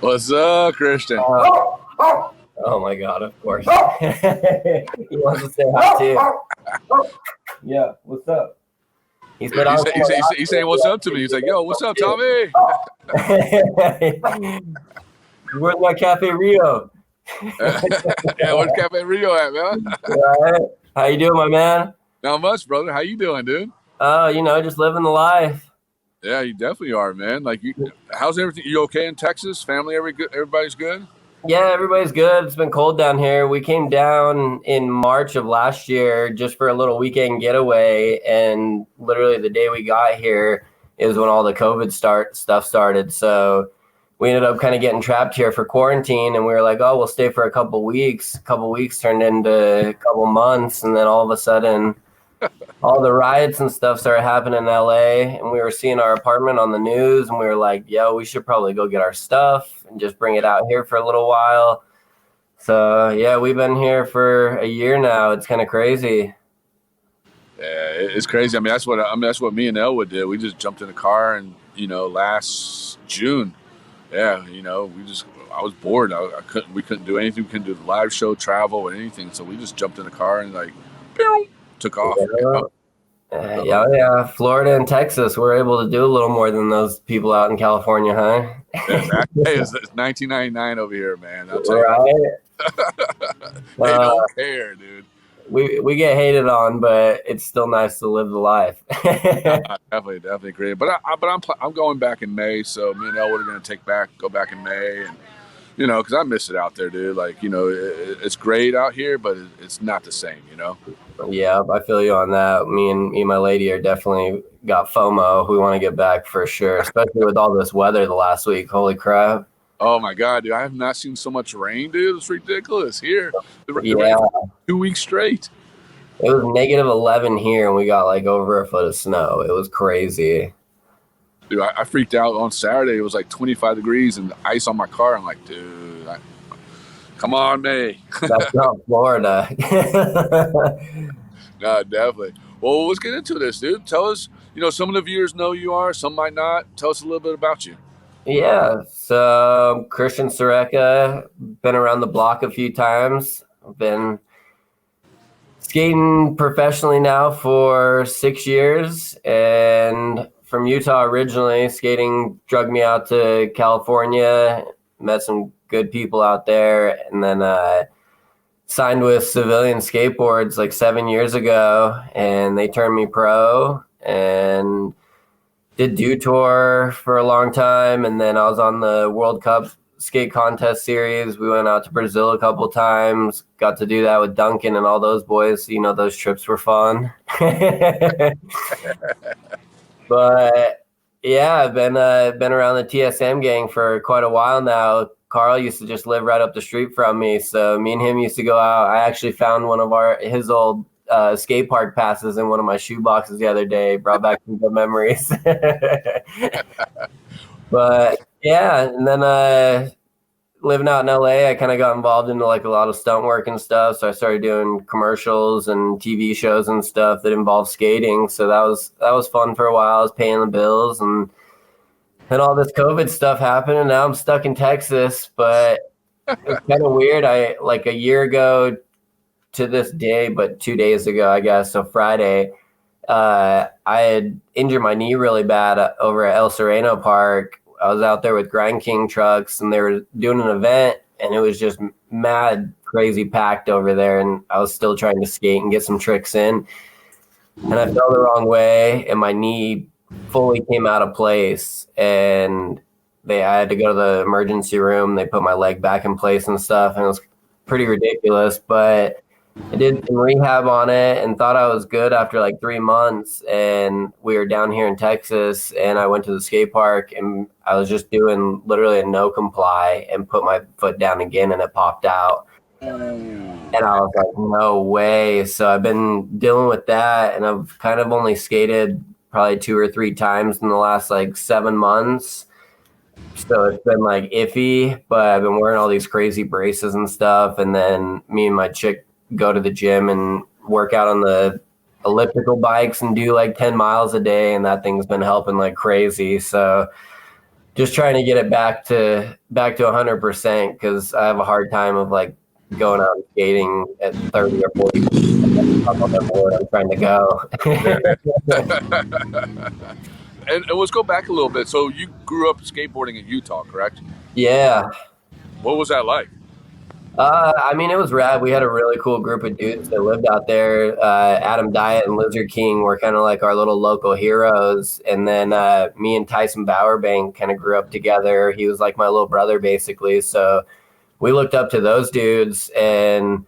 What's up, Christian? Oh my god, of course. He wants to say hi too. Yeah, what's up? He's been on. He's saying what's up to me. He's like, yo, what's up, Tommy? Where's my Cafe Rio? Yeah, where's Cafe Rio at, man? Right. How you doing, my man? Not much, brother. How you doing, dude? Just living the life. Yeah, you definitely are, man. Like, how's everything? You okay in Texas? Family, everybody's good? Yeah, everybody's good. It's been cold down here. We came down in March of last year just for a little weekend getaway, and literally the day we got here is when all the COVID stuff started. So we ended up kind of getting trapped here for quarantine, and we were like, oh, we'll stay for a couple weeks. A couple weeks turned into a couple months, and then all of a sudden all the riots and stuff started happening in LA, and we were seeing our apartment on the news, and we were like, yo, we should probably go get our stuff and just bring it out here for a little while. So yeah, we've been here for a year now. It's kind of crazy. Yeah, it's crazy. I mean, that's what me and Elwood did. We just jumped in a car, and last June, yeah, I was bored. We couldn't do anything. We couldn't do the live show, travel, or anything. So we just jumped in a car and took off. Yeah. Florida and Texas, we're able to do a little more than those people out in California, huh? Yeah, it's 1999 over here, man. I'll tell you. Right? They don't care, dude. We get hated on, but it's still nice to live the life. Definitely agree. But I'm going back in May, so me and Elwood are going to go back in May, and because I miss it out there, dude. Like it's great out here, but it's not the same, Yeah, I feel you on that. Me and my lady are definitely got FOMO. We want to get back for sure, especially with all this weather the last week. Holy crap! Oh my God, dude! I have not seen so much rain, dude. It's ridiculous here. The rain for 2 weeks straight. It was -11 here, and we got like over a foot of snow. It was crazy. Dude, I freaked out on Saturday. It was like 25 degrees and ice on my car. I'm like, dude, come on, May. That's not Florida. No, definitely. Well, let's get into this, dude. Tell us, some of the viewers know you are, some might not. Tell us a little bit about you. Yeah, so Christian SERIKA, been around the block a few times. I've been skating professionally now for 6 years, and from Utah originally. Skating drugged me out to California, met some good people out there, and then signed with Civilian Skateboards like 7 years ago, and they turned me pro and did Dew Tour for a long time, and then I was on the World Cup skate contest series. We went out to Brazil a couple times, got to do that with Duncan and all those boys. Those trips were fun. But yeah, I've been around the TSM gang for quite a while now. Carl used to just live right up the street from me, so me and him used to go out. I actually found one of his old skate park passes in one of my shoe boxes the other day. Brought back some good memories. But yeah, and then living out in LA, I kind of got involved into like a lot of stunt work and stuff. So I started doing commercials and TV shows and stuff that involved skating. So that was fun for a while. I was paying the bills, and then all this COVID stuff happened, and now I'm stuck in Texas. But it's kind of weird. I like a year ago to this day, but 2 days ago, I guess, so Friday, I had injured my knee really bad over at El Sereno Park. I was out there with Grind King trucks, and they were doing an event, and it was just mad crazy packed over there, and I was still trying to skate and get some tricks in, and I fell the wrong way, and my knee fully came out of place, and I had to go to the emergency room. They put my leg back in place and stuff, and it was pretty ridiculous, but I did some rehab on it and thought I was good after like 3 months. And we were down here in Texas, and I went to the skate park, and I was just doing literally a no comply and put my foot down again, and it popped out. And I was like, no way. So I've been dealing with that, and I've kind of only skated probably 2 or 3 times in the last like 7 months. So it's been like iffy, but I've been wearing all these crazy braces and stuff. And then me and my chick go to the gym and work out on the elliptical bikes and do like 10 miles a day, and that thing's been helping like crazy. So just trying to get it back to 100%, because I have a hard time of like going out and skating at 30 or 40 on the board I'm trying to go. And let's go back a little bit. So you grew up skateboarding in Utah, correct? Yeah. What was that like? I mean, it was rad. We had a really cool group of dudes that lived out there. Adam Diet and Lizard King were kind of like our little local heroes. And then me and Tyson Bowerbank kind of grew up together. He was like my little brother, basically. So we looked up to those dudes and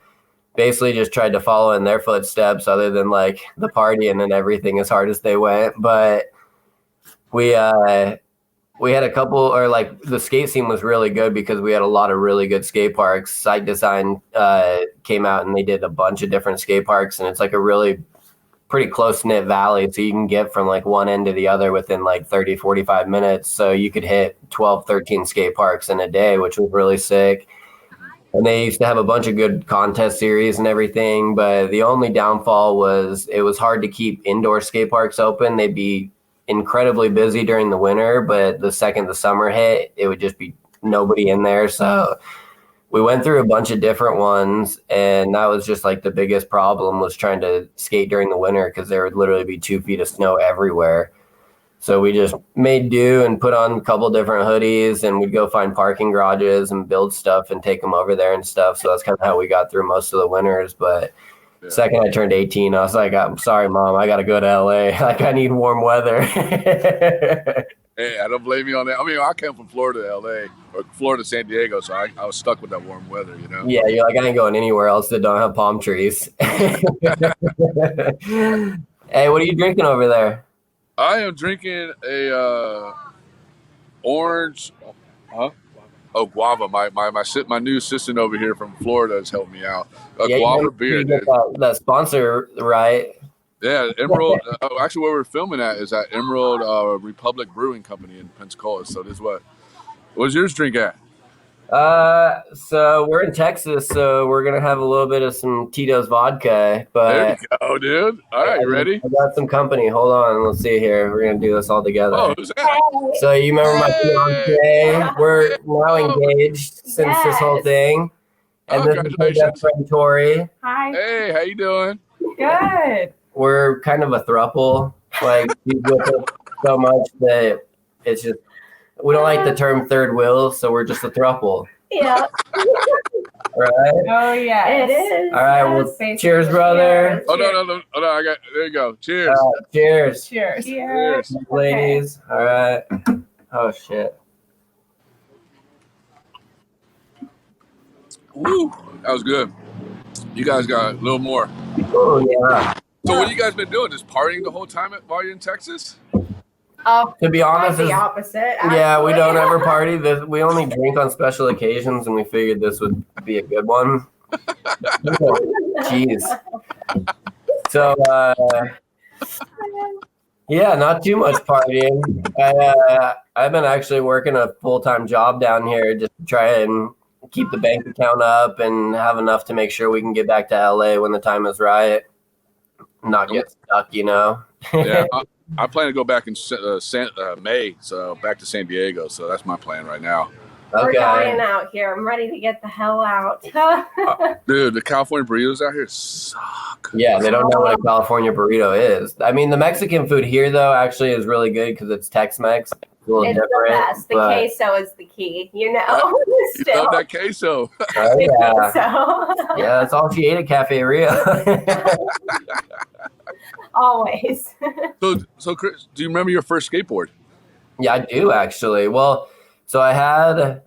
basically just tried to follow in their footsteps, other than like the partying and everything as hard as they went. But we had a couple, or like the skate scene was really good because we had a lot of really good skate parks. Site Design came out and they did a bunch of different skate parks, and it's like a really pretty close-knit valley, so you can get from like one end to the other within like 30, 45 minutes. So you could hit 12, 13 skate parks in a day, which was really sick. And they used to have a bunch of good contest series and everything, but the only downfall was it was hard to keep indoor skate parks open. They'd be incredibly busy during the winter, but the second the summer hit, it would just be nobody in there. So we went through a bunch of different ones, and that was just like the biggest problem was trying to skate during the winter because there would literally be 2 feet of snow everywhere. So we just made do and put on a couple different hoodies, and we'd go find parking garages and build stuff and take them over there and stuff. So that's kind of how we got through most of the winters. But second I turned 18, I was like, I'm sorry, Mom, I got to go to LA. Like, I need warm weather. Hey, I don't blame you on that. I mean, I came from Florida to LA, or Florida to San Diego, so I was stuck with that warm weather, you know? Yeah, you're like, I ain't going anywhere else that don't have palm trees. Hey, what are you drinking over there? I am drinking a orange, guava. My new assistant over here from Florida has helped me out. Guava beer, dude. That sponsor, right? Yeah, Emerald. Actually, where we're filming at is at Emerald Republic Brewing Company in Pensacola. So this is what's yours drink at? So we're in Texas, so we're gonna have a little bit of some Tito's vodka. But there you go, dude. All right, you ready? I got some company. Hold on, let's see here. We're gonna do this all together. Oh, who's that? So you remember my fiance? We're now engaged since this whole thing. And this is my best friend Tori. Hi. Hey, how you doing? Good. We're kind of a throuple. Like, he's with us so much that it's just, we don't like the term third wheel, so we're just a throuple. Yeah. Right? Oh, yeah. It is. All right, well, cheers, brother. Oh, no. There you go. Cheers. Cheers. Cheers. Cheers. Ladies. All right. Oh, shit. Woo. That was good. You guys got a little more. Oh, yeah. So what have you guys been doing? Just partying the whole time while you're in Texas? To be honest, the opposite. Yeah, we don't ever party. We only drink on special occasions, and we figured this would be a good one. Jeez. So, yeah, not too much partying. I've been actually working a full-time job down here just to try and keep the bank account up and have enough to make sure we can get back to LA when the time is right. Not get stuck, you know. Yeah, I plan to go back in May, so back to San Diego. So that's my plan right now. We're dying out here. I'm ready to get the hell out. Dude, the California burritos out here suck. Yeah, they don't know what a California burrito is. I mean, the Mexican food here, though, actually is really good because it's Tex-Mex. It's a little different. The best. The queso is the key, you know. You love that queso. Oh, yeah. Queso. Yeah, that's all she ate at Cafe Rio. Always. So Chris, do you remember your first skateboard? Yeah, I do actually. Well, so I had,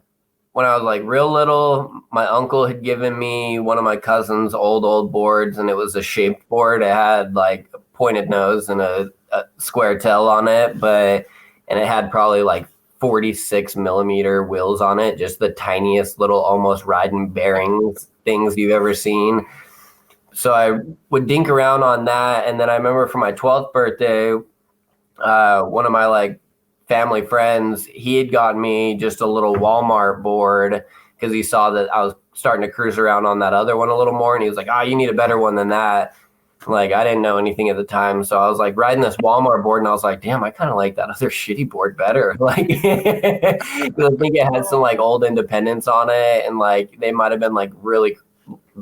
when I was like real little, my uncle had given me one of my cousin's old boards, and it was a shaped board. It had like a pointed nose and a square tail on it, and it had probably like 46 millimeter wheels on it, just the tiniest little almost riding bearings things you've ever seen. So I would dink around on that. And then I remember for my 12th birthday, one of my like family friends, he had gotten me just a little Walmart board because he saw that I was starting to cruise around on that other one a little more. And he was like, you need a better one than that. Like, I didn't know anything at the time. So I was like riding this Walmart board and I was like, damn, I kind of like that other shitty board better. Like, I think it had some like old Independence on it. And like, they might've been like really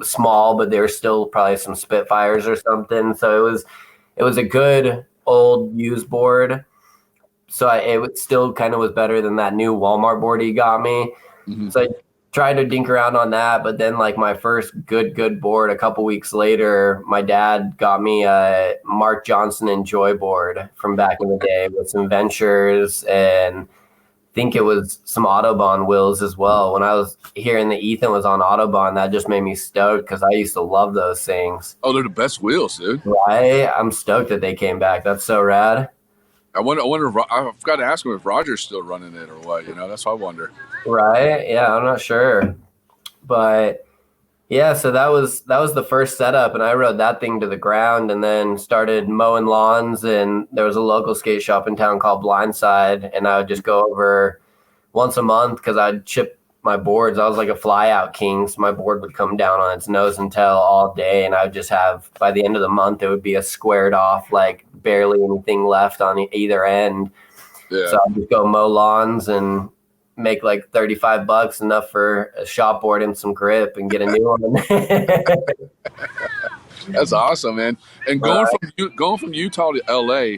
small, but there were still probably some Spitfires or something. So it was a good old used board. So it still kind of was better than that new Walmart board he got me. Mm-hmm. So I tried to dink around on that, but then like my first good board a couple weeks later, my dad got me a Mark Johnson Enjoy board from back in the day with some Ventures and I think it was some Autobahn wheels as well. When I was hearing that Ethan was on Autobahn, that just made me stoked because I used to love those things. Oh, they're the best wheels, dude. Right? I'm stoked that they came back. That's so rad. I wonder I forgot to ask him if Roger's still running it or what, you know? That's what I wonder. Right? Yeah, I'm not sure. But Yeah, so that was the first setup, and I rode that thing to the ground, and then started mowing lawns. And there was a local skate shop in town called Blindside, and I would just go over once a month because I'd chip my boards. I was like a fly out king, so my board would come down on its nose and tail all day, and I would just have, by the end of the month, it would be a squared off, like barely anything left on either end. Yeah. So I'd just go mow lawns and make like $35, enough for a shop board and some grip, and get a new one. That's awesome, man. And going from Utah to LA,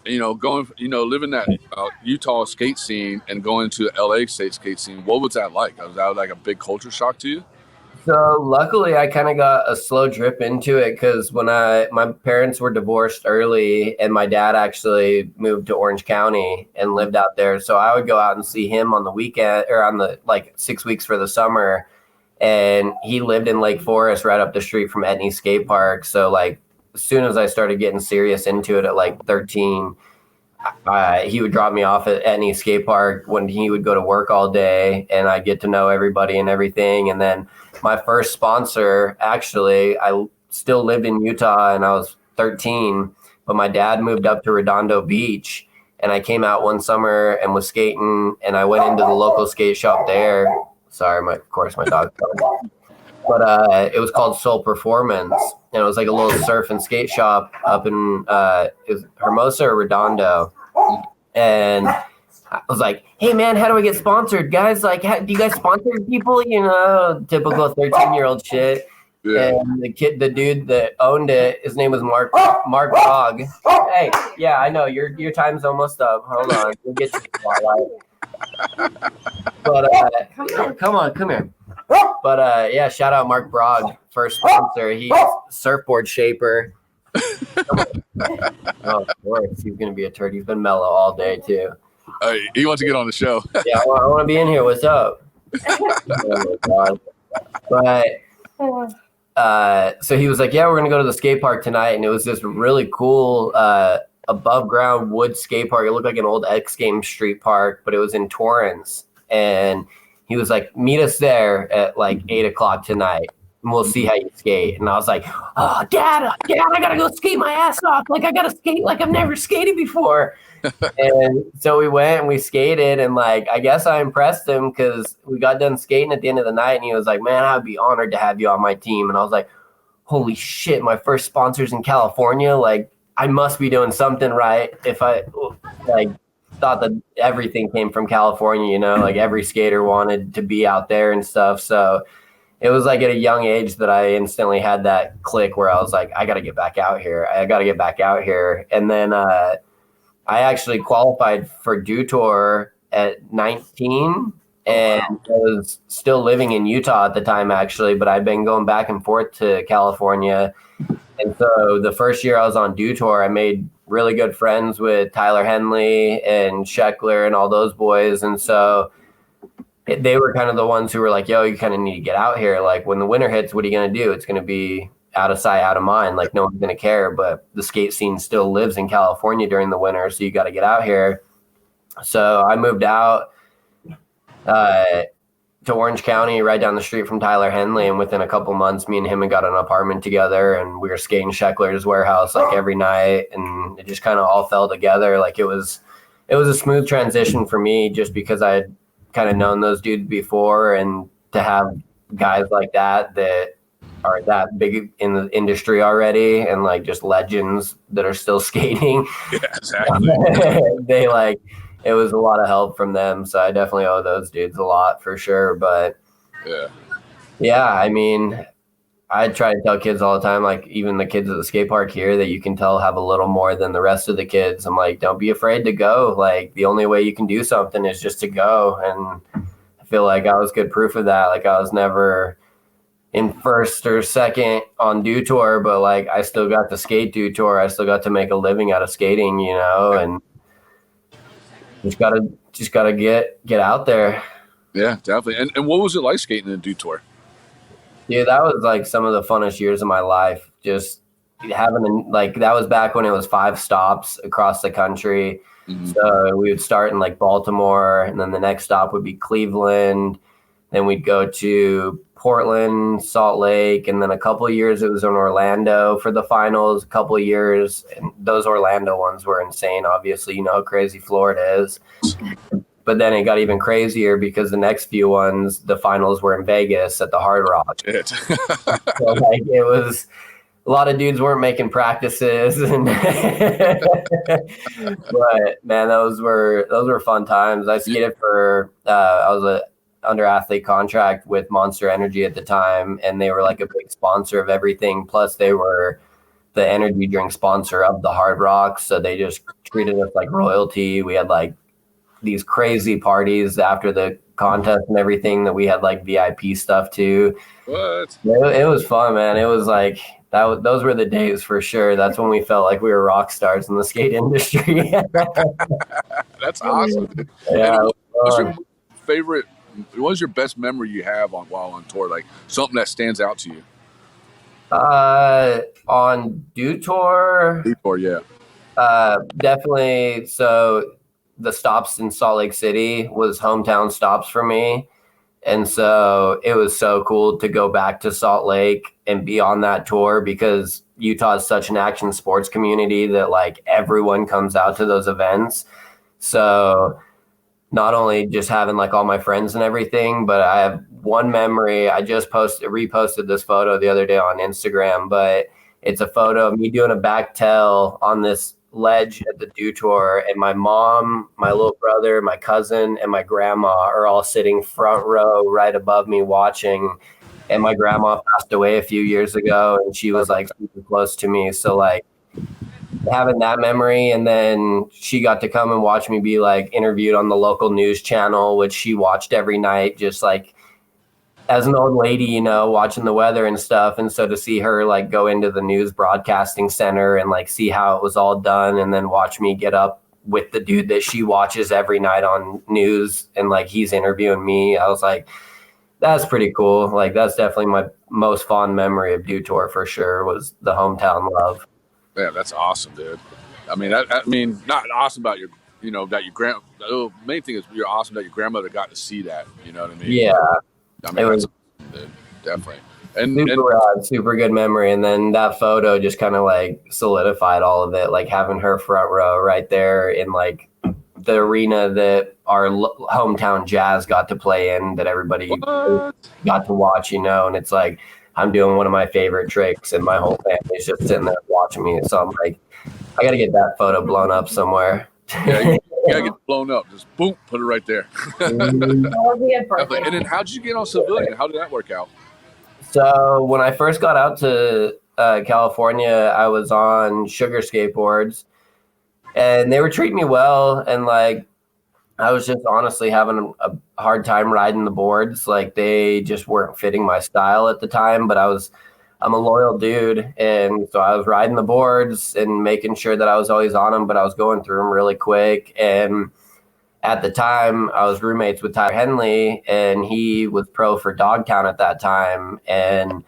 living that Utah skate scene and going to LA skate scene, what was that like? Was that like a big culture shock to you? So luckily I kind of got a slow drip into it, because when my parents were divorced early, and my dad actually moved to Orange County and lived out there. So I would go out and see him on the weekend, or on the 6 weeks for the summer. And he lived in Lake Forest right up the street from Etney Skate Park. So like as soon as I started getting serious into it at like 13, he would drop me off at Etney Skate Park when he would go to work all day, and I'd get to know everybody and everything. And then my first sponsor, actually, I still lived in Utah and I was 13, but my dad moved up to Redondo Beach, and I came out one summer and was skating, and I went into the local skate shop there. Sorry, of course my dog's coming. But it was called Soul Performance, and it was like a little surf and skate shop up in Hermosa or Redondo. And I was like, hey man, how do I get sponsored? Guys, like, do you guys sponsor people? Typical 13-year-old shit. Yeah. And the dude that owned it, his name was Mark Bogg. Hey, yeah, I know your time's almost up. Hold on, we'll get to the spotlight. But come here. But yeah, shout out Mark Brogg, first sponsor. He's surfboard shaper. Oh, of course, he's gonna be a turd. He's been mellow all day too. He wants to get on the show. Yeah, I want to be in here. What's up? Oh my God. But so he was like, yeah, we're gonna go to the skate park tonight, and it was this really cool above ground wood skate park. It looked like an old X Games street park, but it was in Torrance. And he was like, meet us there at like 8:00 tonight, and we'll see how you skate. And I was like, oh, Dad, I gotta go skate my ass off. Like, I gotta skate like I've never skated before. And so we went and we skated, and like, I guess I impressed him, because we got done skating at the end of the night, and he was like, man, I'd be honored to have you on my team. And I was like, holy shit, my first sponsor's in California. Like, I must be doing something right if I thought that everything came from California, like every skater wanted to be out there and stuff. So it was like at a young age that I instantly had that click where I was like, I got to get back out here. And then I actually qualified for Dew Tour at 19, and I was still living in Utah at the time, actually, but I'd been going back and forth to California. And so the first year I was on Dew Tour, I made really good friends with Tyler Henley and Scheckler and all those boys. And so they were kind of the ones who were like, yo, you kind of need to get out here. Like, when the winter hits, what are you going to do? It's going to be out of sight, out of mind. Like, no one's going to care. But the skate scene still lives in California during the winter, so you got to get out here. So I moved out to Orange County, right down the street from Tyler Henley, and within a couple months, me and him had got an apartment together, and we were skating Scheckler's warehouse like every night, and it just kind of all fell together. Like, it was a smooth transition for me, just because I had kind of known those dudes before, and to have guys like that are that big in the industry already, and like just legends that are still skating. Yeah, exactly. It was a lot of help from them. So I definitely owe those dudes a lot for sure. But yeah, I mean, I try to tell kids all the time, like even the kids at the skate park here that you can tell have a little more than the rest of the kids. I'm like, don't be afraid to go. Like, the only way you can do something is just to go. And I feel like I was good proof of that. Like, I was never in first or second on Dew Tour, but like, I still got to skate Dew Tour. I still got to make a living out of skating, and just gotta get out there. Yeah, definitely. And what was it like skating in Dew Tour? Dude, that was like some of the funnest years of my life. Just having that was back when it was 5 stops across the country. Mm-hmm. So we would start in like Baltimore, and then the next stop would be Cleveland. Then we'd go to Portland, Salt Lake, and then a couple of years it was in Orlando for the finals. A couple of years, and those Orlando ones were insane. Obviously, you know how crazy Florida is. But then it got even crazier because the next few ones, the finals were in Vegas at the Hard Rock. So like it was a lot of dudes weren't making practices, and but man, those were fun times. I skated for I was a under athlete contract with Monster Energy at the time, and they were like a big sponsor of everything. Plus, they were the energy drink sponsor of the Hard Rock, so they just treated us like royalty. We had like these crazy parties after the contest and everything that we had like VIP stuff too. What? It was fun, man. It was like those were the days for sure. That's when we felt like we were rock stars in the skate industry. That's awesome. Yeah. What's your favorite? What was your best memory you have while on tour? Like something that stands out to you? On Dew Tour. Dew Tour, yeah. Definitely. So the stops in Salt Lake City was hometown stops for me. And so it was so cool to go back to Salt Lake and be on that tour because Utah is such an action sports community that like everyone comes out to those events. So not only just having like all my friends and everything, but I have one memory. I just reposted this photo the other day on Instagram, but it's a photo of me doing a back tail on this ledge at the Dew Tour, and my mom, my little brother, my cousin, and my grandma are all sitting front row right above me watching. And my grandma passed away a few years ago, and she was like super close to me. So like having that memory, and then she got to come and watch me be like interviewed on the local news channel, which she watched every night, just like as an old lady, you know, watching the weather and stuff. And so to see her like go into the news broadcasting center and like see how it was all done, and then watch me get up with the dude that she watches every night on news, and like he's interviewing me, I was like, that's pretty cool. Like that's definitely my most fond memory of Dew Tour for sure, was the hometown love. Yeah, that's awesome, dude. I mean, not awesome about your, you know, that your the main thing is you're awesome that your grandmother got to see that. You know what I mean? Yeah, I mean, it was dude, definitely. And super good memory. And then that photo just kind of like solidified all of it, like having her front row right there in like the arena that our hometown Jazz got to play in, that everybody got to watch, you know. And it's like I'm doing one of my favorite tricks, and my whole family's just sitting there watching me. So I'm like, I got to get that photo blown up somewhere. Yeah, you gotta get blown up. Just boom, put it right there. And then how'd you get on civilian? How did that work out? So when I first got out to California, I was on Sugar skateboards, and they were treating me well. And like, I was just honestly having a hard time riding the boards. Like they just weren't fitting my style at the time, but I'm a loyal dude. And so I was riding the boards and making sure that I was always on them, but I was going through them really quick. And at the time I was roommates with Tyler Henley, and he was pro for Dogtown at that time. And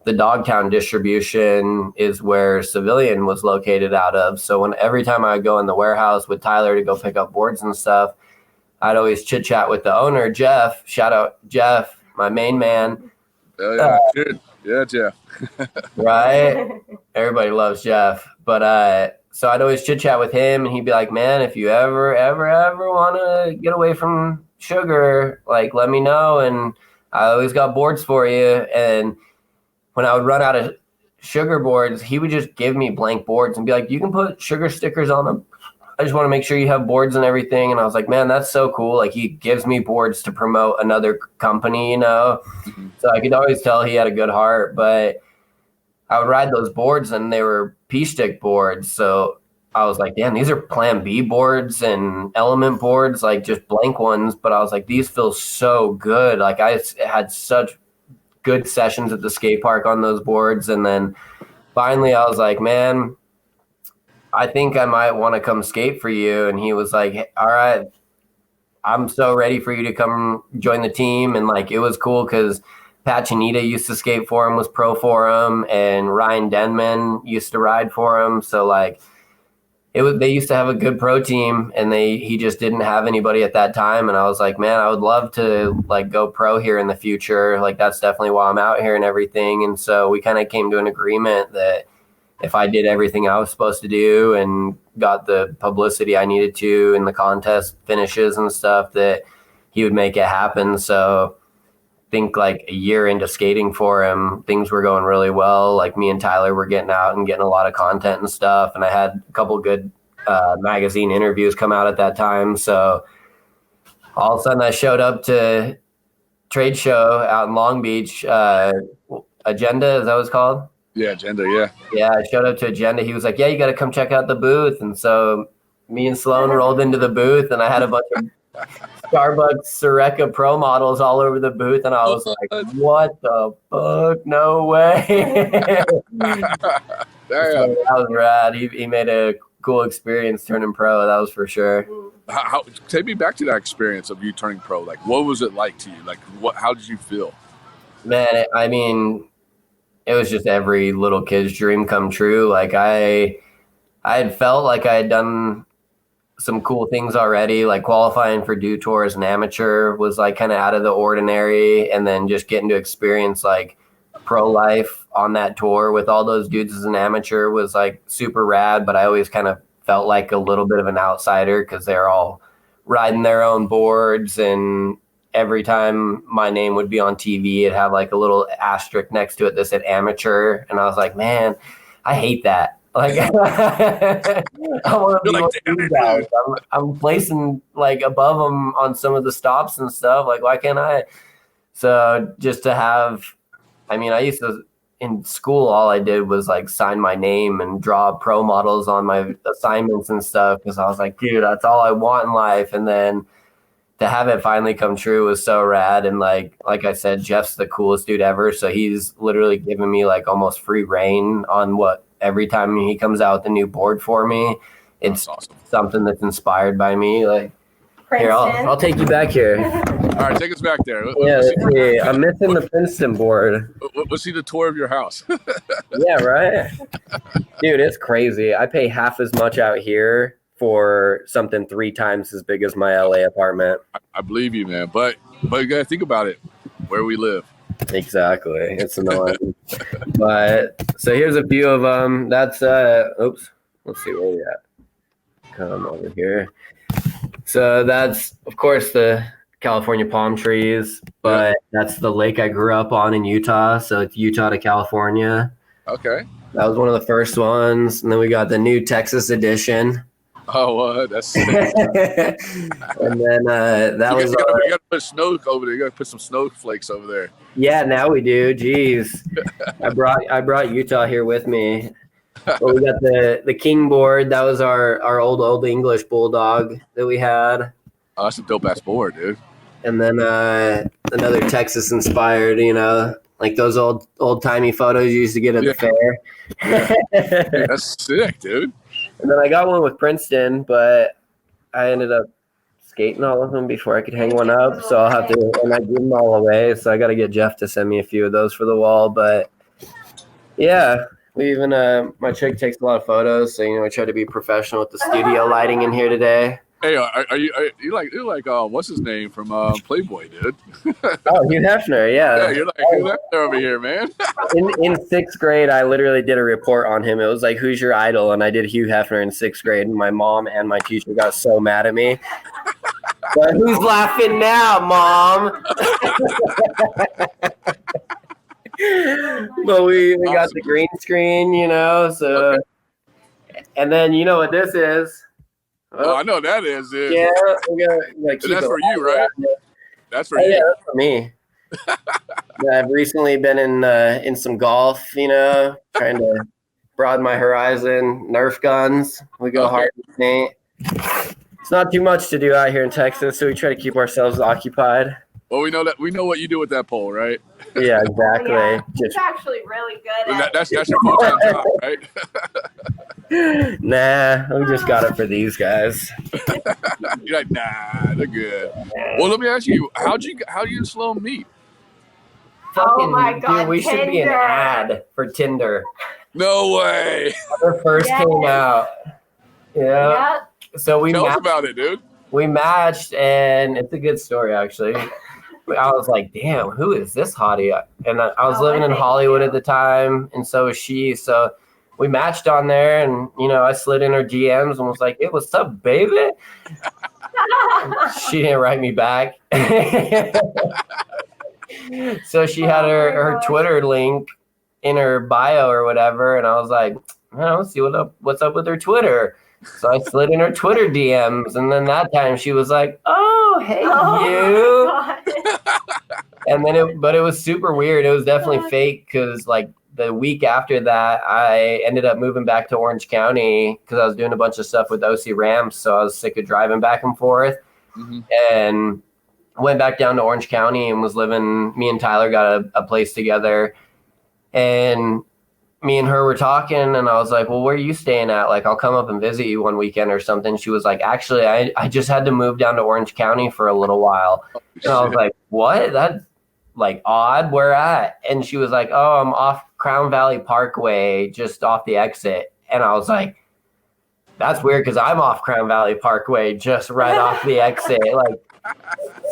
the Dogtown distribution is where Civilian was located out of. So every time I would go in the warehouse with Tyler to go pick up boards and stuff, I'd always chit chat with the owner, Jeff. Shout out Jeff, my main man. Oh, yeah, dude. Yeah, Jeff. Right? Everybody loves Jeff. But so I'd always chit chat with him, and he'd be like, man, if you ever want to get away from sugar, like let me know. And I always got boards for you. And when I would run out of sugar boards, he would just give me blank boards and be like, you can put sugar stickers on them. I just want to make sure you have boards and everything. And I was like, man, that's so cool. Like he gives me boards to promote another company, you know? Mm-hmm. So I could always tell he had a good heart, but I would ride those boards and they were P-stick boards. So I was like, damn, these are Plan B boards and Element boards, like just blank ones. But I was like, these feel so good. Like I had such good sessions at the skate park on those boards. And then finally I was like, man, I think I might want to come skate for you. And he was like, all right, I'm so ready for you to come join the team. And like, it was cool because Pat Chinita used to skate for him, was pro for him, and Ryan Denman used to ride for him. So like, they used to have a good pro team, and he just didn't have anybody at that time. And I was like, man, I would love to like go pro here in the future. Like that's definitely why I'm out here and everything. And so we kind of came to an agreement that if I did everything I was supposed to do and got the publicity I needed to in the contest finishes and stuff, that he would make it happen. So I think like a year into skating for him, things were going really well. Like me and Tylor were getting out and getting a lot of content and stuff. And I had a couple good magazine interviews come out at that time. So all of a sudden I showed up to trade show out in Long Beach. Agenda, is that what it's called? Yeah, Agenda, yeah. Yeah, I showed up to Agenda. He was like, yeah, you got to come check out the booth. And so me and Sloan rolled into the booth, and I had a bunch of Starbucks SERIKA pro models all over the booth. And I was like, what the fuck? No way. So that was rad. He made a cool experience turning pro. That was for sure. How take me back to that experience of you turning pro. Like, what was it like to you? Like, how did you feel? Man, I mean, it was just every little kid's dream come true. Like I had felt like I had done some cool things already, like qualifying for Dew Tour as an amateur was like kind of out of the ordinary. And then just getting to experience like pro life on that tour with all those dudes as an amateur was like super rad. But I always kind of felt like a little bit of an outsider because they're all riding their own boards, and every time my name would be on TV, it'd have like a little asterisk next to it that said amateur. And I was like, man, I hate that. Like, I want to be like these guys. I'm placing like above them on some of the stops and stuff. Like, why can't I? So just to have, I mean, I used to, in school, all I did was like sign my name and draw pro models on my assignments and stuff. Because I was like, dude, that's all I want in life. And then to have it finally come true was so rad. And like I said, Jeff's the coolest dude ever. So he's literally giving me like almost free reign on what every time he comes out with a new board for me. It's awesome. Something that's inspired by me. Like, here, I'll take you back here. All right, take us back there. Yeah, let's see. I'm missing the Princeton board. Let's see the tour of your house. Yeah, right. Dude, it's crazy. I pay half as much out here for something 3 times as big as my LA apartment. I believe you, man. But you gotta think about it, where we live. Exactly. It's annoying. But so here's a few of them. That's oops. Let's see where we at. Come over here. So that's of course the California palm trees, but that's the lake I grew up on in Utah. So it's Utah to California. Okay. That was one of the first ones. And then we got the new Texas edition. Oh, that's sick. And then that was. You got to put snow over there. You got to put some snowflakes over there. Yeah, now we do. Jeez, I brought Utah here with me. But we got the King board. That was our old English bulldog that we had. Oh, that's a dope ass board, dude. And then another Texas inspired. You know, like those old timey photos you used to get at the fair. Yeah, that's sick, dude. And then I got one with Princeton, but I ended up skating all of them before I could hang one up. So I'll have to, and I gave them all away. So I got to get Jeff to send me a few of those for the wall. But yeah, we even, my chick takes a lot of photos. So, you know, I try to be professional with the studio lighting in here today. Hey, are you like what's his name from Playboy, dude? Oh, Hugh Hefner, yeah. Yeah, you're like Hugh Hefner over here, man. In 6th grade, I literally did a report on him. It was like, who's your idol? And I did Hugh Hefner in 6th grade, and my mom and my teacher got so mad at me. But who's laughing now, Mom? But we got the green screen, you know, so. Okay. And then you know what this is. Oh, I know what that is, dude. Yeah, we gotta, like, that's for you, right? That's for you. Yeah, that's for me. I've recently been in some golf, you know, trying to broaden my horizon. Nerf guns. We go hard in paint. It's not too much to do out here in Texas, so we try to keep ourselves occupied. Well, we know what you do with that pole, right? Yeah, exactly. Yeah. He's actually really good at that's your full-time job, right? Nah, we just got it for these guys. You're like, nah, they're good. Well, let me ask you, how do you and Sloan meet? Oh my God, dude, we Tinder. should be an ad for Tinder. No way. When it first came out. Yeah. So we Tell us matched, about it, dude. and it's a good story actually. I was like, damn, who is this hottie? And I was living in Hollywood at the time, and so was she. So we matched on there, and I slid in her DMs and was like, "Hey, what's up, baby?" She didn't write me back. So she had her Twitter link in her bio or whatever, and I was like, let's see what's up with her Twitter. So I slid in her Twitter DMs, and then that time she was like, "Oh, hey, you." And then but it was super weird. It was definitely fake because like the week after that, I ended up moving back to Orange County because I was doing a bunch of stuff with OC Ramps, so I was sick of driving back and forth, and went back down to Orange County and was living. Me and Tylor got a place together, and me and her were talking, and I was like, "Well, where are you staying at? Like, I'll come up and visit you one weekend or something." She was like, "Actually, I just had to move down to Orange County for a little while." And I was like, "What? That's like odd. Where at?" And she was like, "Oh, I'm off Crown Valley Parkway, just off the exit." And I was like, "That's weird because I'm off Crown Valley Parkway, just right off the exit, like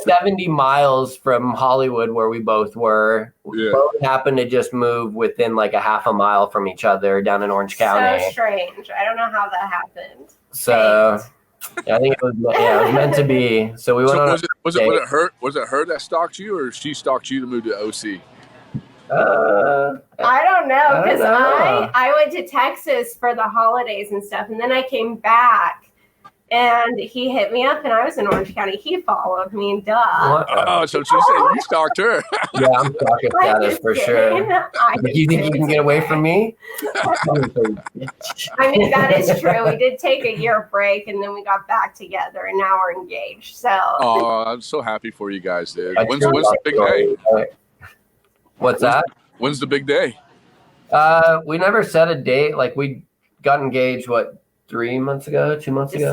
70 miles from Hollywood where we both were." We both happened to just move within like a half a mile from each other down in Orange County. So strange. I don't know how that happened. So yeah, I think it was meant to be. So we went on. Was it her that stalked you, or she stalked you to move to OC? I don't know because I don't know. I went to Texas for the holidays and stuff, and then I came back. And he hit me up, and I was in Orange County. He followed me, duh. Oh, so she said you stalked her. Yeah, I'm stalking status for sure. Do you think you can get away from me? I mean, that is true. We did take a year break, and then we got back together, and now we're engaged. So. Oh, I'm so happy for you guys, dude. When's the big day? What's that? When's the big day? We never set a date. Like we got engaged. 3 months ago, 2 months ago?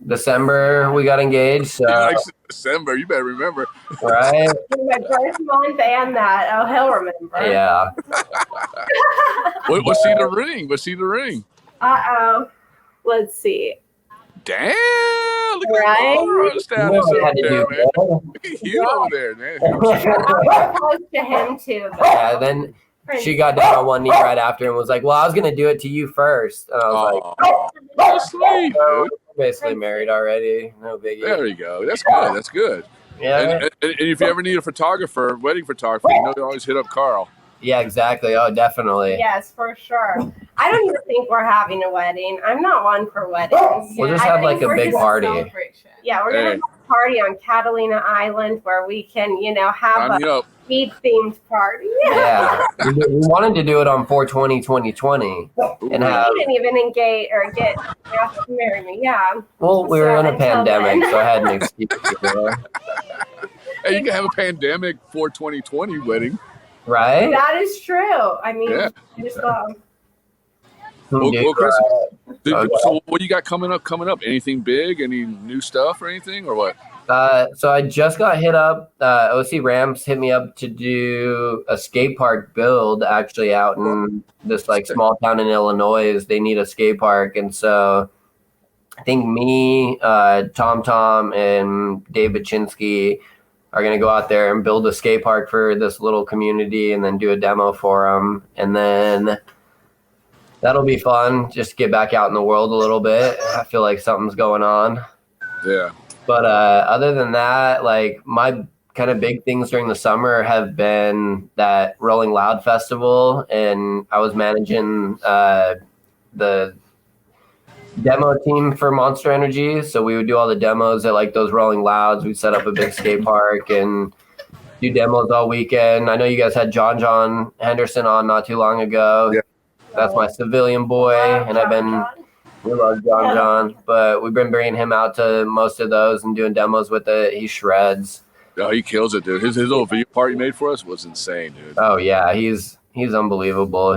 December, we got engaged. So. December, you better remember. Right? My birth month and that. Oh, he'll remember. Yeah. Let's see the ring. Let's see the ring. Uh-oh. Let's see. Damn. Look Right? at status over there, man. Look at you over there, man. I proposed to him, too. Yeah, then she got down on one knee right after and was like, "Well, I was going to do it to you first." And I was like, sweet, dude. Basically married already. No biggie. There you go. That's good. That's good. Yeah. And if you ever need a photographer, wedding photographer, you always hit up Carl. Yeah, exactly. Oh, definitely. Yes, for sure. I don't even think we're having a wedding. I'm not one for weddings. We'll just have like a big party. Yeah, we're going to have a party on Catalina Island where we can, have a beach-themed party. Yeah. We wanted to do it on 4/20/2020 and have. We didn't even engage or get asked to marry me. Yeah. Well, we were in a pandemic, so I had an excuse. Hey, you can have a pandemic 4/20/20 wedding. Right? That is true. I mean, just love. Well, Chris, so what do you got coming up? Anything big? Any new stuff or anything, or what? So I just got hit up. OC Ramps hit me up to do a skate park build actually out in this like small town in Illinois. They need a skate park, and so I think me, Tom, and Dave Baczynski are going to go out there and build a skate park for this little community and then do a demo for them. And then that'll be fun. Just get back out in the world a little bit. I feel like something's going on. Yeah. But other than that, like my kind of big things during the summer have been that Rolling Loud Festival. And I was managing the demo team for Monster Energy. So we would do all the demos at like those Rolling Louds. We'd set up a big skate park and do demos all weekend. I know you guys had John Henderson on not too long ago. Yeah. That's my civilian boy. And we love John, but we've been bringing him out to most of those and doing demos with it. He shreds. Oh, he kills it, dude. His little video part he made for us was insane, dude. Oh yeah. He's unbelievable.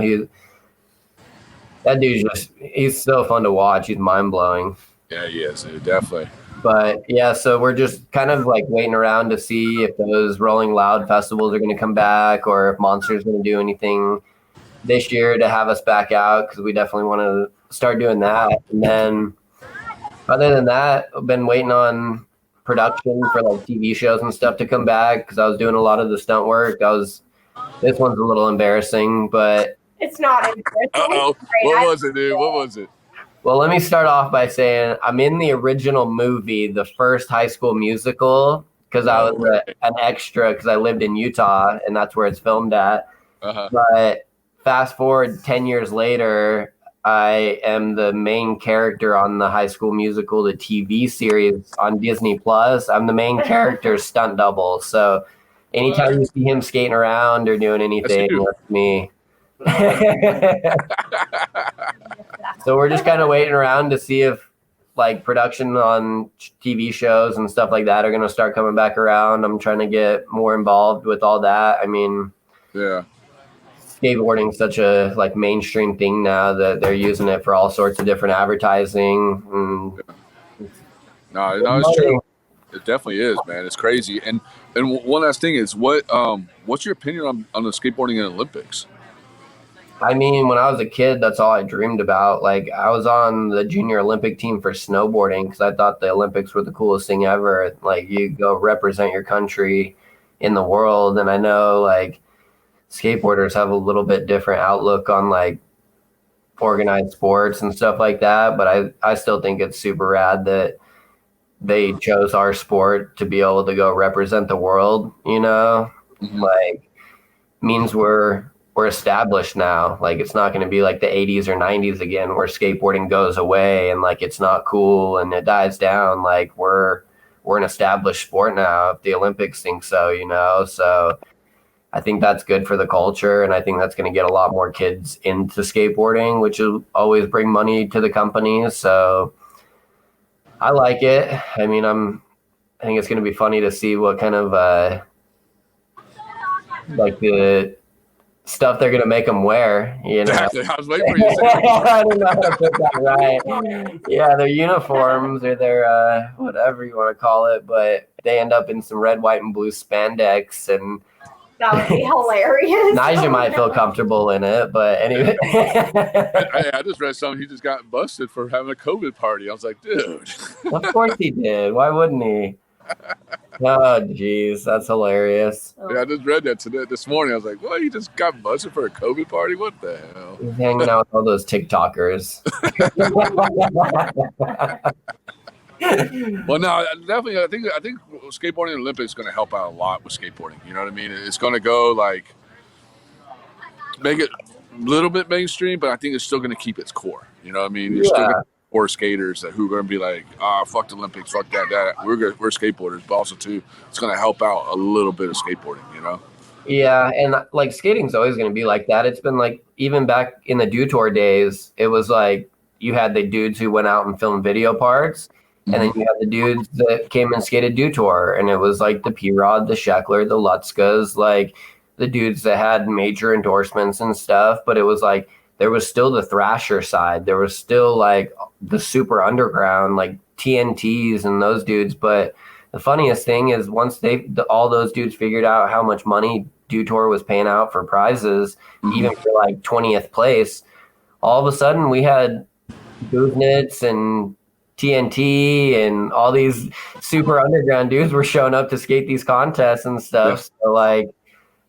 That dude's he's so fun to watch. He's mind-blowing. Yeah, he is, dude, definitely. But yeah, so we're just kind of like waiting around to see if those Rolling Loud festivals are going to come back or if Monster's going to do anything this year to have us back out because we definitely want to start doing that. And then other than that, I've been waiting on production for like TV shows and stuff to come back because I was doing a lot of the stunt work. This one's a little embarrassing, but It's not embarrassing. Uh-oh. It's great. What was it, dude? What was it? well, let me start off by saying I'm in the original movie, the first High School Musical, because I was an extra because I lived in Utah and that's where it's filmed at. Uh-huh. But fast forward 10 years later, I am the main character on the High School Musical, the TV series on Disney Plus. I'm the main character's stunt double. So anytime you see him skating around or doing anything, that's me. So we're just kind of waiting around to see if like production on TV shows and stuff like that are going to start coming back around. I'm trying to get more involved with all that. I mean, Yeah. skateboarding is such a like mainstream thing now that they're using it for all sorts of different advertising. No, it's true. It definitely is, man. It's crazy. And one last thing is, what's your opinion on the skateboarding in Olympics? I mean, when I was a kid, that's all I dreamed about. Like, I was on the junior Olympic team for snowboarding because I thought the Olympics were the coolest thing ever. Like, you go represent your country in the world. And I know, like, skateboarders have a little bit different outlook on, like, organized sports and stuff like that. But I still think it's super rad that they chose our sport to be able to go represent the world, you know? Mm-hmm. Like, means we're established now. Like, it's not going to be like the 80s or 90s again where skateboarding goes away and like it's not cool and it dies down. Like, we're an established sport now, if the Olympics think so, you know? So I think that's good for the culture, and I think that's going to get a lot more kids into skateboarding, which will always bring money to the companies. So I like it. I mean, I think it's going to be funny to see what kind of like the stuff they're gonna make them wear, you know. Exactly. I was waiting for you to say that. I don't know how to put that right. Yeah, their uniforms or their whatever you want to call it, but they end up in some red, white, and blue spandex, and That would be hilarious. Nigel might feel comfortable in it, but anyway. I just read something. He just got busted for having a COVID party. I was like, dude. Of course he did. Why wouldn't he? Oh, geez, that's hilarious. Yeah, I just read that this morning. I was like, well, you just got busted for a COVID party? What the hell? He's hanging out with all those TikTokers. Well, no, definitely. I think skateboarding Olympics is going to help out a lot with skateboarding. You know what I mean? It's going to go like make it a little bit mainstream, but I think it's still going to keep its core. You know what I mean? You're still going to core skaters who are going to be like, fuck the Olympics, fuck that. We're skateboarders, but also too, it's going to help out a little bit of skateboarding. You know? Yeah, and like skating's always going to be like that. It's been like even back in the Dew Tour days, it was like you had the dudes who went out and filmed video parts. And then you had the dudes that came and skated Dew Tour, and it was like the P-Rod, the Sheckler, the Lutzkas, like the dudes that had major endorsements and stuff. But it was like there was still the Thrasher side. There was still like the super underground, like TNTs and those dudes. But the funniest thing is once all those dudes figured out how much money Dew Tour was paying out for prizes, even for like 20th place, all of a sudden we had Booznitz and TNT and all these super underground dudes were showing up to skate these contests and stuff. So like,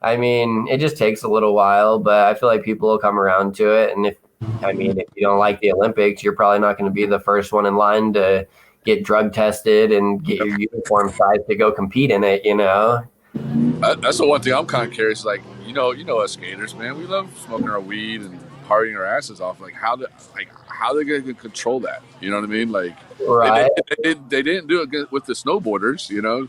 I mean, it just takes a little while, but I feel like people will come around to it. And if you don't like the Olympics, you're probably not going to be the first one in line to get drug tested and get your uniform size to go compete in it, you know? That's the one thing I'm kind of curious. Like, you know us skaters, man, we love smoking our weed and partying our asses off. Like, how they going to control that? You know what I mean? Like, right? They didn't do it with the snowboarders. You know,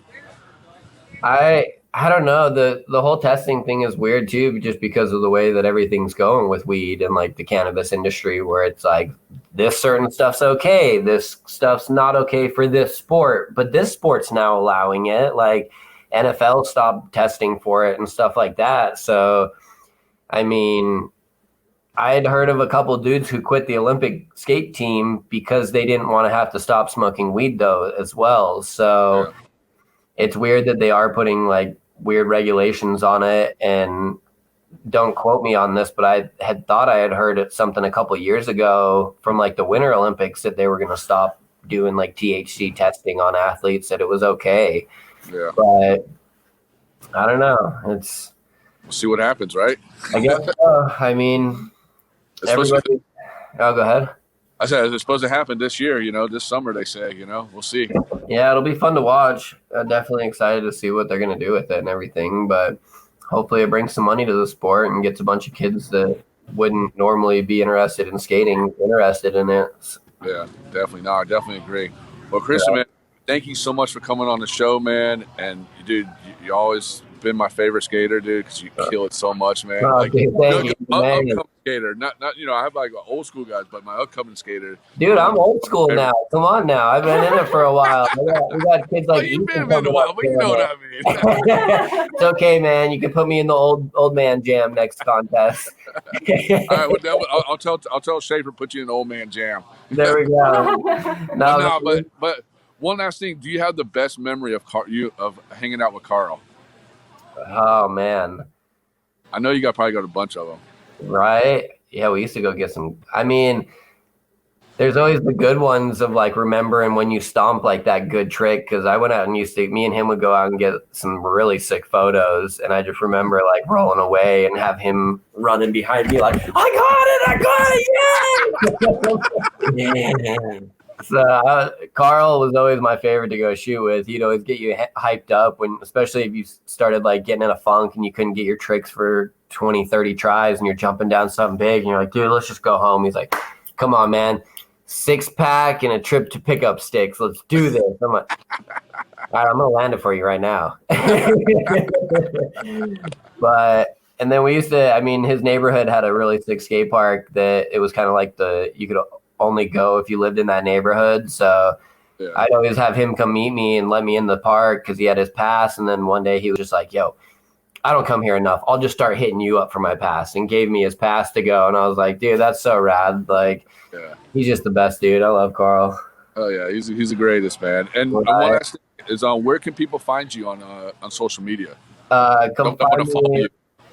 I don't know. The whole testing thing is weird too, just because of the way that everything's going with weed and like the cannabis industry, where it's like this certain stuff's okay, this stuff's not okay for this sport, but this sport's now allowing it. Like NFL stopped testing for it and stuff like that. So, I mean, I had heard of a couple dudes who quit the Olympic skate team because they didn't want to have to stop smoking weed though as well. So it's weird that they are putting like weird regulations on it. And don't quote me on this, but I had thought I had heard something a couple of years ago from like the Winter Olympics that they were going to stop doing like THC testing on athletes, that it was okay. Yeah. But I don't know. We'll see what happens, right? I guess so. I mean, everybody. Oh, go ahead. I said it's supposed to happen this year, this summer, they say, we'll see. Yeah, it'll be fun to watch. I'm definitely excited to see what they're going to do with it and everything. But hopefully it brings some money to the sport and gets a bunch of kids that wouldn't normally be interested in skating interested in it. Yeah, definitely. No, I definitely agree. Well, Chris, man, thank you so much for coming on the show, man. And, dude, you always been my favorite skater, dude, because you kill it so much, man. Oh, dude, thank you, man. Upcoming skater, not I have like old school guys, but my upcoming skater. Dude, I'm old school now. Come on now, I've been in it for a while. We got kids like you've been in a while, but you know what I mean. It's okay, man. You can put me in the old man jam next contest. All right, well, I'll tell Schaefer put you in the old man jam. There we go. But one last thing, do you have the best memory of hanging out with Carl? Oh man, I know you probably got a bunch of them. Right? Yeah, we used to go get some. I mean, there's always the good ones of like remembering when you stomp like that good trick. Because I went out and me and him would go out and get some really sick photos, and I just remember like rolling away and have him running behind me like, I got it, yeah. So Carl was always my favorite to go shoot with. He'd always get you hyped up especially if you started like getting in a funk and you couldn't get your tricks for 20, 30 tries and you're jumping down something big and you're like, dude, let's just go home. He's like, come on, man, 6-pack and a trip to pick up sticks. Let's do this. I'm like, all right, I'm going to land it for you right now. And then we used to, his neighborhood had a really sick skate park that it was kind of like you could only go if you lived in that neighborhood. So yeah. I'd always have him come meet me and let me in the park because he had his pass. And then one day he was just like, yo, I don't come here enough. I'll just start hitting you up for my pass, and gave me his pass to go. And I was like, dude, that's so rad. Like, He's just the best dude. I love Carl. Oh yeah. He's the greatest, man. And one last thing is where can people find you on social media? Come find me.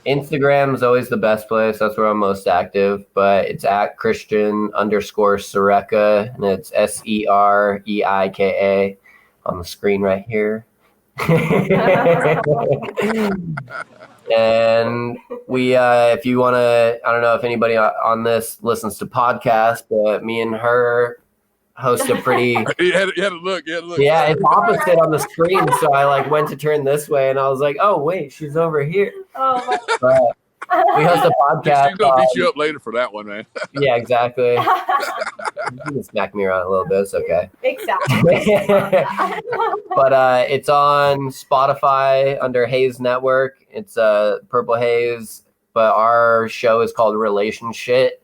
Instagram is always the best place. That's where I'm most active, but it's at Christian_Seirka, and it's SEREIKA on the screen right here. And we, if you want to, I don't know if anybody on this listens to podcasts, but me and her host a pretty. You had to look. Yeah, it's opposite on the screen, so I went to turn this way, and I was like, "Oh wait, she's over here." Oh. But we host a podcast. She's gonna beat you up later for that one, man. Yeah, exactly. You can smack me around a little bit. It's okay. Exactly. But it's on Spotify under Haze Network. It's Purple Haze, but our show is called Relationship.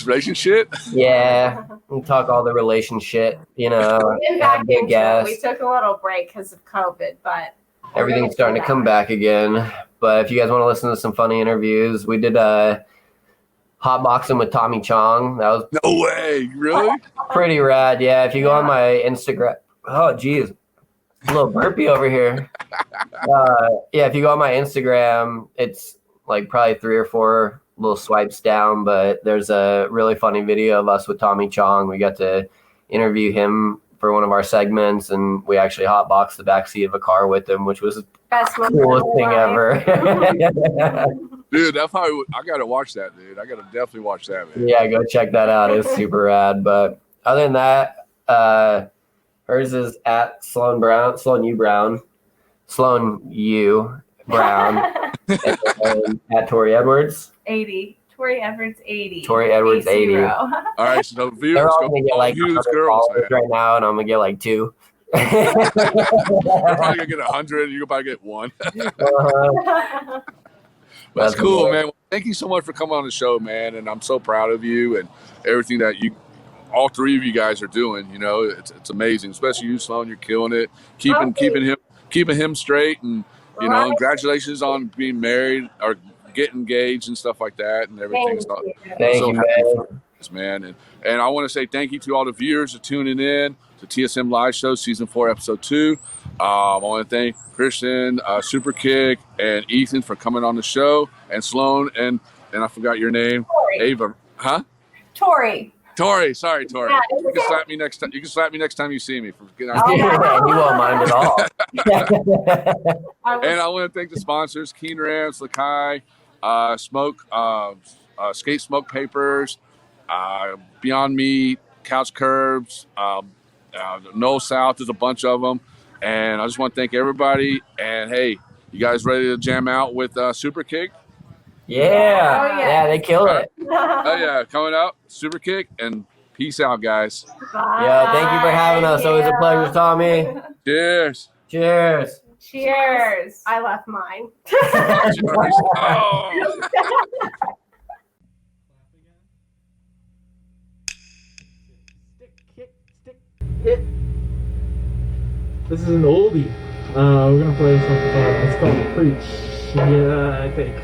Relationship? Yeah, we talk all the relationship, We're back into it. We took a little break because of COVID, but everything's starting to come back again. But if you guys want to listen to some funny interviews, we did hotboxing with Tommy Chong. That was no way, really? Pretty rad. Yeah, if you go on my Instagram, oh geez, a little burpee over here. Yeah, if you go on my Instagram, it's like probably 3 or 4 little swipes down, but there's a really funny video of us with Tommy Chong. We got to interview him for one of our segments, and we actually hotboxed the backseat of a car with him, which was the coolest thing ever. Dude, I gotta watch that, dude. I gotta definitely watch that, man. Yeah, go check that out. It's super rad. But other than that, hers is at Sloan U Brown, and at Tori Edwards. 80. Tori Edwards 80. Tori Edwards 80. All right, so viewers, they're all gonna get like girls right now, and I'm gonna get like 2. You're probably gonna get 100. You'll probably get 1. That's cool, man. Well, thank you so much for coming on the show, man. And I'm so proud of you and everything that all 3 of you guys are doing. It's amazing, especially you, Sloan. You're killing it, keeping him straight, and congratulations on being married or get engaged and stuff like that and everything. Thank you, man. man. And I want to say thank you to all the viewers for tuning in to TSM Live Show Season 4, Episode 2. I want to thank Christian, Superkick, and Ethan for coming on the show, and Sloan, and I forgot your name. Tori. Ava. Huh? Tori. Tori. Sorry, Tori. Yeah, You can slap me next time. You can slap me next time you see me. For getting Oh, He won't mind at all. And I want to thank the sponsors: Keen Rams, Lakai, Skate Smoke Papers, Beyond Meat, Couch Curbs, No South. There's a bunch of them. And I just want to thank everybody. And hey, you guys ready to jam out with Superkick? Yeah. Oh, yeah. Yeah, they kill it. Oh yeah, coming out, Superkick, and peace out, guys. Yeah, thank you for having us. Always a pleasure, Tommy. Cheers. Cheers. Cheers. I left mine. Oh. Hit. This is an oldie. We're gonna play something fun. It's called Preach. Yeah, I think.